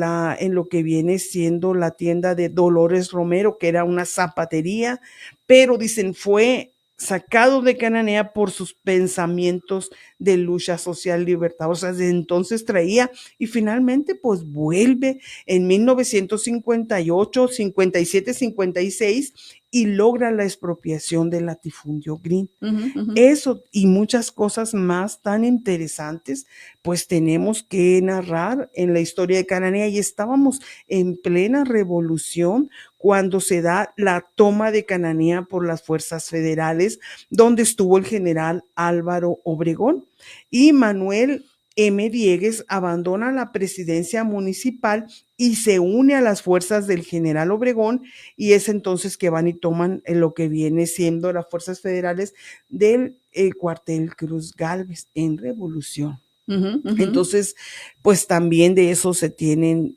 lo que viene siendo la tienda de Dolores Romero, que era una zapatería, pero dicen fue sacado de Cananea por sus pensamientos de lucha social libertadora. O sea, desde entonces traía, y finalmente pues vuelve en 1958, 57, 56, y logra la expropiación del latifundio green. Ujú. Eso y muchas cosas más tan interesantes, pues tenemos que narrar en la historia de Cananea, y estábamos en plena revolución cuando se da la toma de Cananea por las fuerzas federales, donde estuvo el general Álvaro Obregón, y Manuel M. Diegues abandona la presidencia municipal y se une a las fuerzas del general Obregón, y es entonces que van y toman lo que viene siendo las fuerzas federales del cuartel Cruz Gálvez en revolución. Ujú, ujú. Entonces, pues también de eso se tienen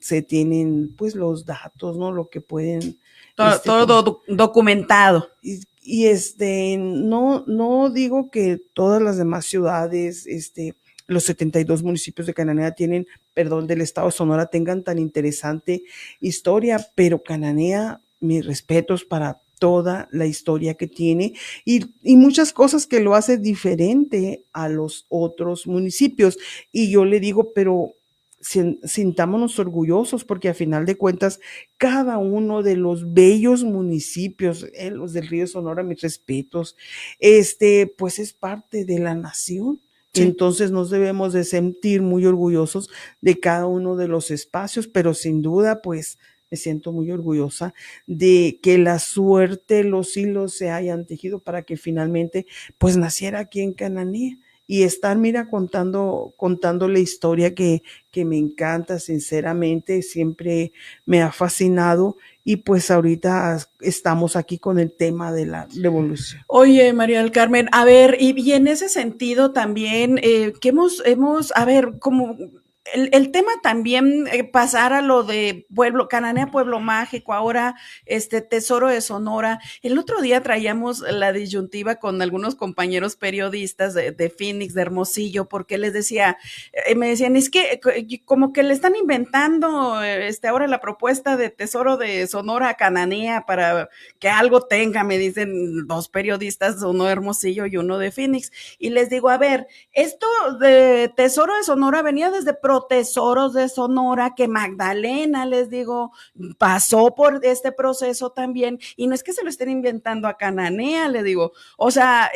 pues los datos, ¿no? Lo que pueden, Todo documentado. no digo que todas las demás ciudades, los 72 municipios de Cananea del estado de Sonora tengan tan interesante historia, pero Cananea, mis respetos para toda la historia que tiene y muchas cosas que lo hace diferente a los otros municipios. Y yo le digo, pero sintámonos orgullosos porque a final de cuentas cada uno de los bellos municipios, los del Río Sonora, mis respetos, pues es parte de la nación. Sí. Entonces nos debemos de sentir muy orgullosos de cada uno de los espacios, pero sin duda, pues me siento muy orgullosa de que la suerte, los hilos se hayan tejido para que finalmente pues naciera aquí en Cananea y estar, mira, contando la historia que me encanta, sinceramente, siempre me ha fascinado, y pues ahorita estamos aquí con el tema de la revolución. Oye, María del Carmen, a ver, y en ese sentido también, que a ver, como el tema también pasar a lo de Pueblo, Cananea Pueblo Mágico, ahora Tesoro de Sonora. El otro día traíamos la disyuntiva con algunos compañeros periodistas de Phoenix, de Hermosillo, porque les decía, me decían, es que como que le están inventando ahora la propuesta de Tesoro de Sonora a Cananea para que algo tenga, me dicen dos periodistas, uno de Hermosillo y uno de Phoenix, y les digo, a ver, esto de Tesoro de Sonora venía desde Protesoros de Sonora, que Magdalena, les digo, pasó por este proceso también, y no es que se lo estén inventando a Cananea, le digo, o sea,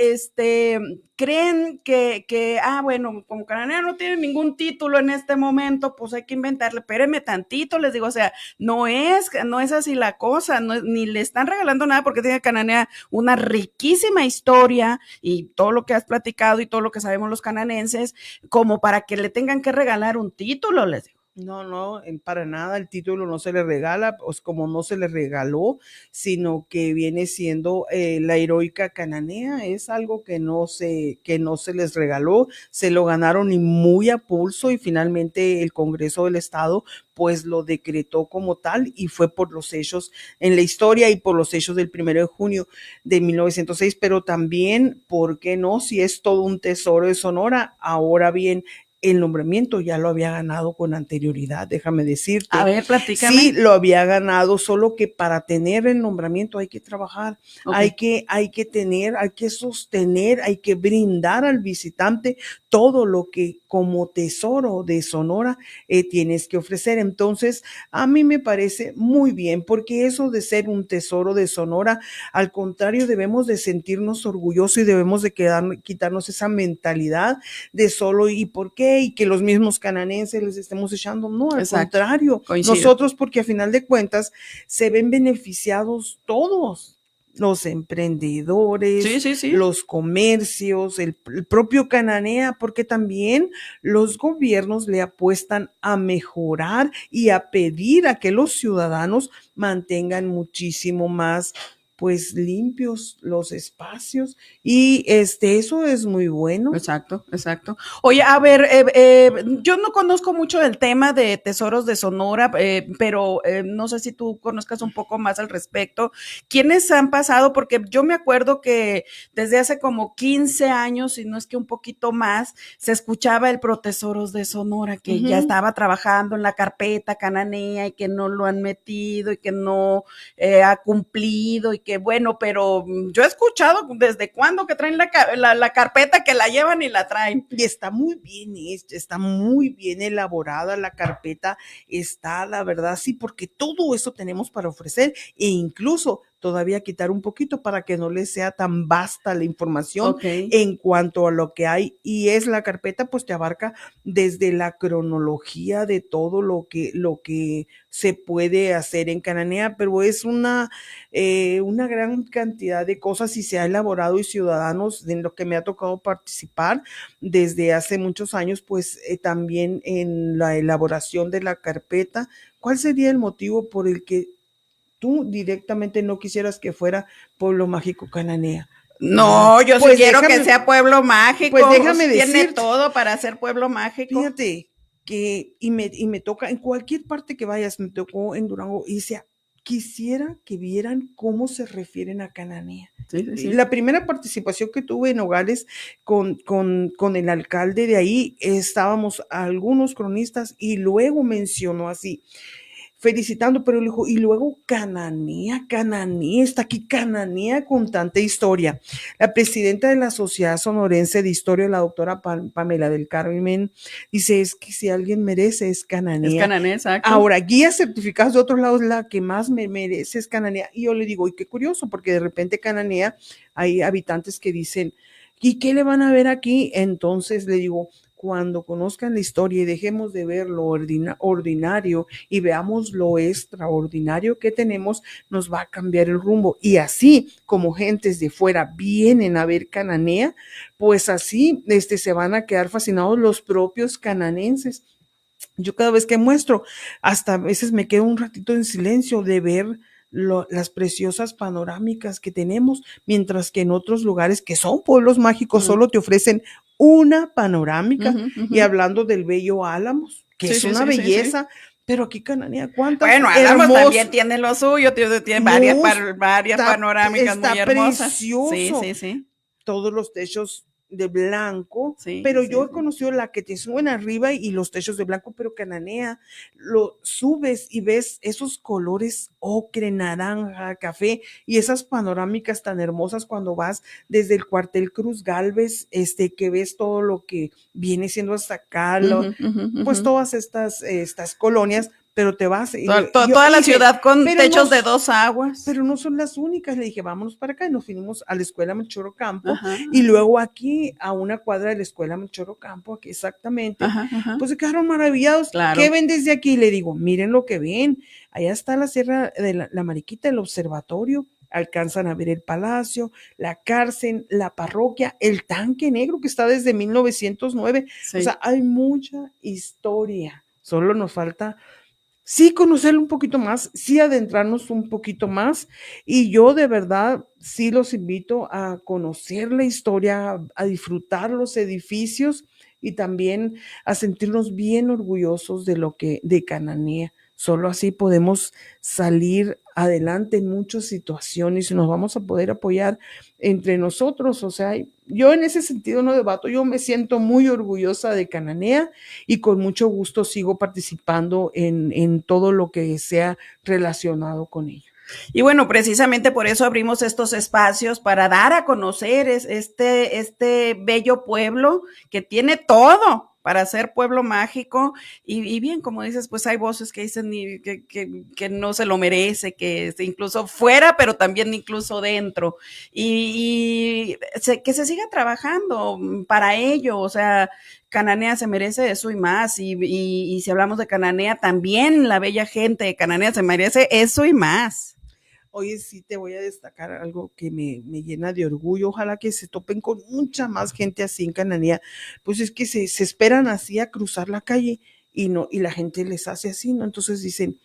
creen que bueno, como Cananea no tiene ningún título en este momento, pues hay que inventarle, espérenme tantito, les digo, o sea, no es así la cosa, ni le están regalando nada porque tiene Cananea una riquísima historia y todo lo que has platicado y todo lo que sabemos los cananenses, como para que le tengan que regalar un título, les digo. No, para nada, el título no se le regala, pues como no se le regaló, sino que viene siendo la heroica Cananea, es algo que no se les regaló, se lo ganaron y muy a pulso, y finalmente el Congreso del Estado pues lo decretó como tal, y fue por los hechos en la historia y por los hechos del 1 de junio de 1906, pero también, ¿por qué no? Si es todo un tesoro de Sonora, ahora bien, el nombramiento ya lo había ganado con anterioridad, déjame decirte. A ver, platícame. Sí, lo había ganado, solo que para tener el nombramiento hay que trabajar, okay. hay que sostener, hay que brindar al visitante todo lo que como tesoro de Sonora tienes que ofrecer. Entonces, a mí me parece muy bien, porque eso de ser un tesoro de Sonora, al contrario, debemos de sentirnos orgullosos y debemos de quitarnos esa mentalidad de solo y por qué, y que los mismos cananenses les estemos echando, no, al Exacto. contrario, Coincido. Nosotros, porque a final de cuentas se ven beneficiados todos, los emprendedores, sí. Los comercios, el propio Cananea, porque también los gobiernos le apuestan a mejorar y a pedir a que los ciudadanos mantengan muchísimo más pues limpios los espacios, y eso es muy bueno. Exacto. Oye, a ver, yo no conozco mucho del tema de Tesoros de Sonora, pero no sé si tú conozcas un poco más al respecto. ¿Quiénes han pasado? Porque yo me acuerdo que desde hace como 15 años, si no es que un poquito más, se escuchaba el Protesoros de Sonora, que ya estaba trabajando en la carpeta Cananea y que no lo han metido y que no ha cumplido y que bueno, pero yo he escuchado desde cuándo que traen la carpeta, que la llevan y la traen. Y está muy bien hecha, está muy bien elaborada la carpeta, está, la verdad, sí, porque todo eso tenemos para ofrecer, e incluso todavía quitar un poquito para que no les sea tan vasta la información Ok. en cuanto a lo que hay. Y es la carpeta, pues te abarca desde la cronología de todo lo que se puede hacer en Cananea, pero es una gran cantidad de cosas y se ha elaborado y ciudadanos en lo que me ha tocado participar desde hace muchos años, pues también en la elaboración de la carpeta. ¿Cuál sería el motivo por el que tú directamente no quisieras que fuera Pueblo Mágico Cananea? No, yo sí Pues quiero que déjame- sea pueblo mágico. pues déjame Tiene decirte. todo para ser pueblo mágico. Fíjate que, y me toca, en cualquier parte que vayas, me tocó en Durango, y decía, quisiera que vieran cómo se refieren a Cananea. Sí, sí, sí. La primera participación que tuve en Nogales con el alcalde de ahí, estábamos algunos cronistas y luego mencionó así, felicitando, pero le dijo, y luego Cananea, está aquí Cananea con tanta historia. La presidenta de la Sociedad Sonorense de Historia, la doctora Pamela del Carmen, dice, es que si alguien merece es Cananea. Es Cananea, exacto. Ahora, guías certificados de otros lados, la que más me merece es Cananea. Y yo le digo, y qué curioso, porque de repente Cananea, hay habitantes que dicen, ¿y qué le van a ver aquí? Entonces le digo, cuando conozcan la historia y dejemos de ver lo ordinario y veamos lo extraordinario que tenemos, nos va a cambiar el rumbo. Y así como gentes de fuera vienen a ver Cananea, pues así se van a quedar fascinados los propios cananenses. Yo cada vez que muestro, hasta a veces me quedo un ratito en silencio de ver las preciosas panorámicas que tenemos, mientras que en otros lugares que son pueblos mágicos solo te ofrecen una panorámica. Y hablando del bello Álamos, que es una belleza, pero aquí Cananea, ¿cuántas? Bueno, Álamos también tiene lo suyo, tiene varias panorámicas está muy hermosas. precioso. Sí. Todos los techos de blanco, Sí, pero sí, yo he sí. conocido la que te suben arriba y los techos de blanco, pero Cananea, lo subes y ves esos colores ocre, naranja, café y esas panorámicas tan hermosas cuando vas desde el cuartel Cruz Galvez, que ves todo lo que viene siendo hasta acá, pues todas estas colonias, pero te vas. Toda la ciudad con pero techos de 2 aguas. Pero no son las únicas. Le dije, vámonos para acá y nos fuimos a la escuela Melchor Ocampo. Ajá. Y luego aquí a una cuadra de la escuela Melchor Ocampo, aquí exactamente, Ajá. pues se quedaron maravillados. Claro. ¿Qué ven desde aquí? Le digo, miren lo que ven. Allá está la Sierra de la Mariquita, el observatorio. Alcanzan a ver el palacio, la cárcel, la parroquia, el tanque negro que está desde 1909. Sí. O sea, hay mucha historia. Solo nos falta sí conocerlo un poquito más, sí adentrarnos un poquito más, y yo de verdad sí los invito a conocer la historia, a disfrutar los edificios y también a sentirnos bien orgullosos de Cananea. Solo así podemos salir adelante en muchas situaciones y nos vamos a poder apoyar entre nosotros. O sea, yo en ese sentido no debato, yo me siento muy orgullosa de Cananea y con mucho gusto sigo participando en todo lo que sea relacionado con ello. Y bueno, precisamente por eso abrimos estos espacios para dar a conocer este bello pueblo que tiene todo para ser pueblo mágico y bien, como dices, pues hay voces que dicen que no se lo merece, que incluso fuera, pero también incluso dentro y que se siga trabajando para ello, o sea, Cananea se merece eso y más y si hablamos de Cananea, también la bella gente de Cananea se merece eso y más. Oye, sí te voy a destacar algo que me llena de orgullo. Ojalá que se topen con mucha más gente así en Cananea. Pues es que se esperan así a cruzar la calle y la gente les hace así, ¿no? Entonces dicen,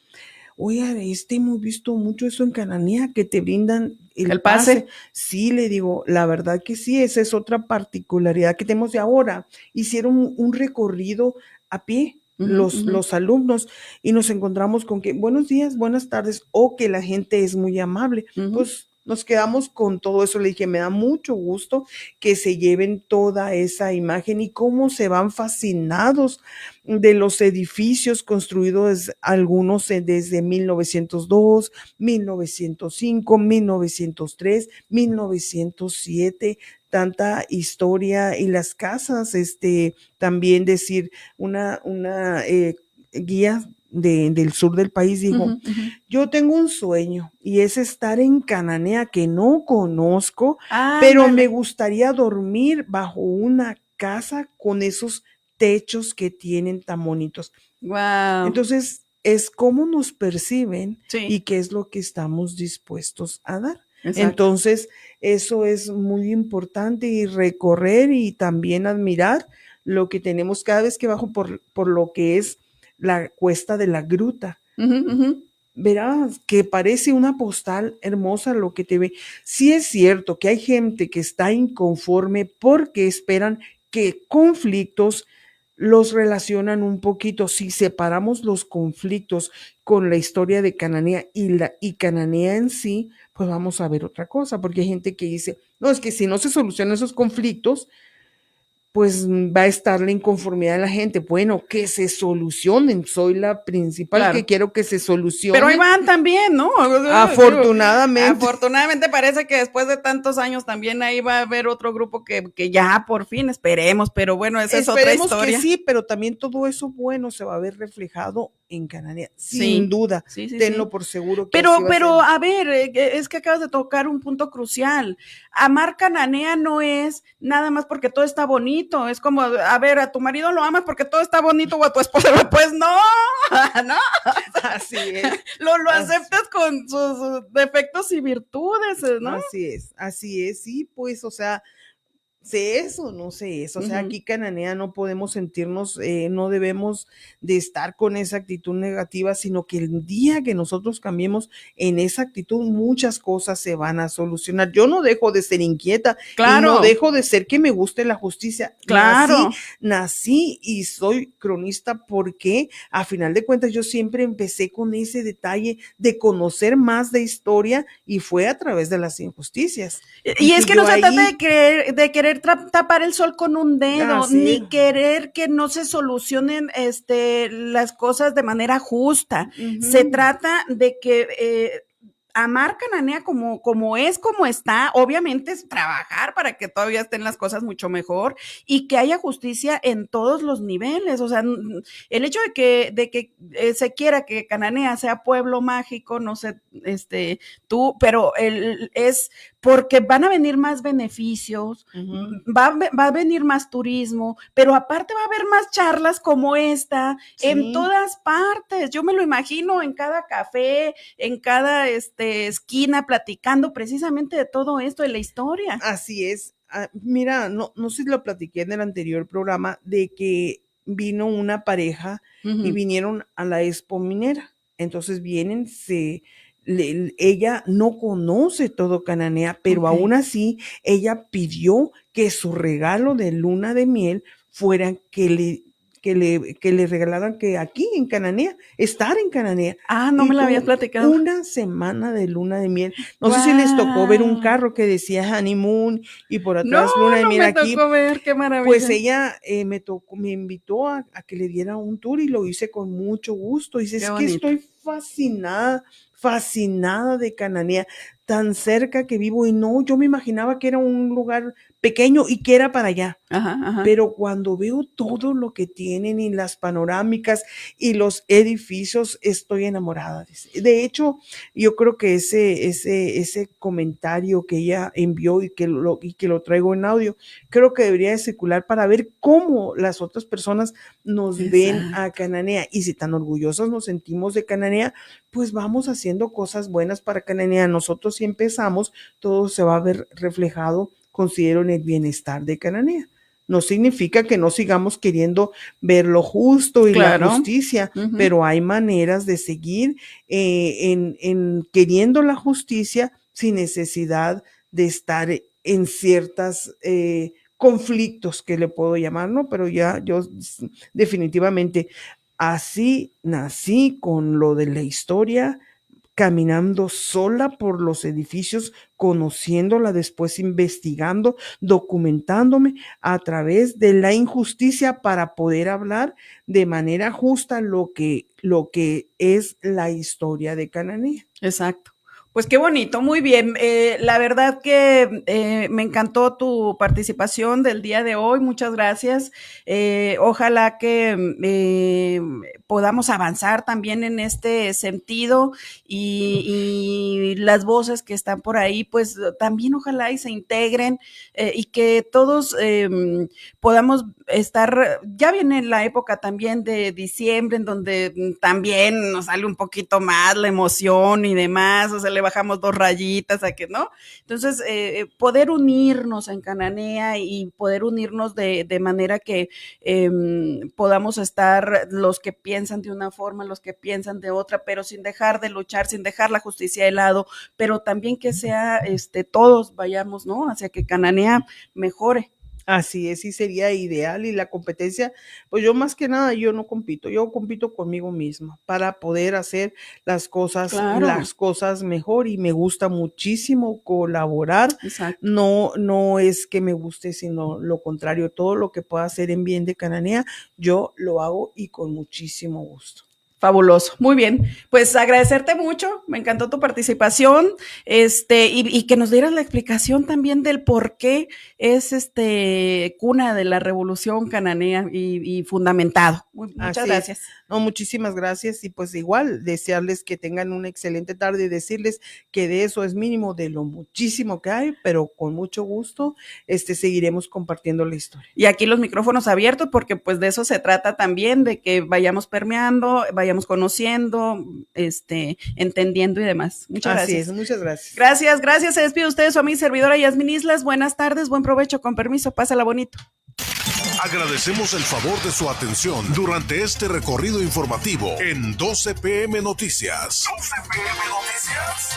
oye, hemos visto mucho eso en Cananea, que te brindan el pase. Sí, le digo, la verdad que sí, esa es otra particularidad que tenemos de ahora. Hicieron un recorrido a pie. Los alumnos y nos encontramos con que buenos días, buenas tardes o que la gente es muy amable, pues nos quedamos con todo eso. Le dije, me da mucho gusto que se lleven toda esa imagen y cómo se van fascinados de los edificios construidos, algunos desde 1902, 1905, 1903, 1907, tanta historia y las casas, también decir una guía del sur del país, dijo, yo tengo un sueño y es estar en Cananea que no conozco, pero me gustaría dormir bajo una casa con esos techos que tienen tan bonitos. Wow. Entonces, es cómo nos perciben y qué es lo que estamos dispuestos a dar. Exacto. Entonces, eso es muy importante y recorrer y también admirar lo que tenemos cada vez que bajo por lo que es la cuesta de la gruta. Verás que parece una postal hermosa lo que te ve. Sí es cierto que hay gente que está inconforme porque esperan que conflictos los relacionan un poquito. Si separamos los conflictos con la historia de Cananea y Cananea en sí, pues vamos a ver otra cosa, porque hay gente que dice, no, es que si no se solucionan esos conflictos, pues va a estar la inconformidad de la gente. Bueno, que se solucionen, soy la principal que quiero que se solucionen. Pero ahí van también, ¿no? Afortunadamente. Afortunadamente parece que después de tantos años también ahí va a haber otro grupo que ya por fin esperemos, pero bueno, esa es otra historia. Esperemos que sí, pero también todo eso bueno se va a ver reflejado en Cananea, sin duda, tenlo por seguro. Que pero a ver, es que acabas de tocar un punto crucial. Amar Cananea no es nada más porque todo está bonito, es como, a ver, a tu marido lo amas porque todo está bonito o a tu esposa, pues no, no. Así es. Lo aceptas con sus defectos y virtudes, ¿no? Así es, sí, pues, o sea, sé eso, no sé eso, o sea, aquí Cananea no podemos sentirnos, no debemos de estar con esa actitud negativa, sino que el día que nosotros cambiemos en esa actitud, muchas cosas se van a solucionar. Yo no dejo de ser inquieta, y no dejo de ser que me guste la justicia. Nací y soy cronista porque a final de cuentas yo siempre empecé con ese detalle de conocer más de historia y fue a través de las injusticias. Y es que no se trata de querer tapar el sol con un dedo, ni querer que no se solucionen las cosas de manera justa. Se trata de que amar Cananea como es, como está, obviamente es trabajar para que todavía estén las cosas mucho mejor y que haya justicia en todos los niveles. O sea, el hecho de que se quiera que Cananea sea pueblo mágico, no sé, pero es porque van a venir más beneficios, va a venir más turismo, pero aparte va a haber más charlas como esta en todas partes. Yo me lo imagino en cada café, en cada esquina, platicando precisamente de todo esto, de la historia. Así es. Mira, no sé si lo platiqué en el anterior programa, de que vino una pareja y vinieron a la Expo Minera. Entonces vienen, ella no conoce todo Cananea, pero aún así ella pidió que su regalo de luna de miel fuera que le regalaran que aquí en Cananea, estar en Cananea. No me la habías platicado. Una semana de luna de miel. No sé si les tocó ver un carro que decía honeymoon y por atrás luna de miel aquí. No me tocó ver, qué maravilla. Pues ella me invitó a que le diera un tour y lo hice con mucho gusto. Y dice, es que estoy fascinada de Cananea, tan cerca que vivo, y no, yo me imaginaba que era un lugar pequeño y que era para allá. Pero cuando veo todo lo que tienen y las panorámicas y los edificios, estoy enamorada. De hecho, yo creo que ese comentario que ella envió y que lo traigo en audio, creo que debería de circular para ver cómo las otras personas nos ven a Cananea, y si tan orgullosos nos sentimos de Cananea, pues vamos haciendo cosas buenas para Cananea. Nosotros si empezamos, todo se va a ver reflejado, considero, en el bienestar de Cananea. No significa que no sigamos queriendo ver lo justo y la justicia, pero hay maneras de seguir en queriendo la justicia sin necesidad de estar en ciertas conflictos, que le puedo llamar, ¿no? Pero ya yo definitivamente así nací con lo de la historia, caminando sola por los edificios, conociéndola, después investigando, documentándome a través de la injusticia para poder hablar de manera justa lo que es la historia de Cananea. Exacto. Pues qué bonito, muy bien. La verdad que me encantó tu participación del día de hoy, muchas gracias. Ojalá que podamos avanzar también en este sentido y las voces que están por ahí, pues también ojalá y se integren y que todos podamos estar, ya viene la época también de diciembre en donde también nos sale un poquito más la emoción y demás, o sea, le bajamos 2 rayitas a que, ¿no? Entonces, poder unirnos en Cananea y poder unirnos de manera que podamos estar los que piensan de una forma, los que piensan de otra, pero sin dejar de luchar, sin dejar la justicia de lado, pero también que sea, todos vayamos, ¿no? Hacia que Cananea mejore. Así es, y sería ideal. Y la competencia, pues yo más que nada, yo no compito, yo compito conmigo misma para poder hacer las cosas mejor, y me gusta muchísimo colaborar. Exacto. No es que me guste, sino lo contrario, todo lo que pueda hacer en bien de Cananea, yo lo hago y con muchísimo gusto. Fabuloso, muy bien. Pues agradecerte mucho, me encantó tu participación, y que nos dieras la explicación también del por qué es cuna de la Revolución Cananea y fundamentado. Muchas Así gracias. es. No, muchísimas gracias, y pues igual desearles que tengan una excelente tarde y decirles que de eso es mínimo de lo muchísimo que hay, pero con mucho gusto seguiremos compartiendo la historia. Y aquí los micrófonos abiertos porque pues de eso se trata también, de que vayamos permeando, vayamos conociendo, entendiendo y demás. Muchas gracias. Así es, muchas gracias. Gracias. Se despide usted su amiga y servidora Yasmín Islas. Buenas tardes, buen provecho, con permiso, pásala bonito. Agradecemos el favor de su atención durante este recorrido informativo en 12 PM Noticias. 12 PM Noticias.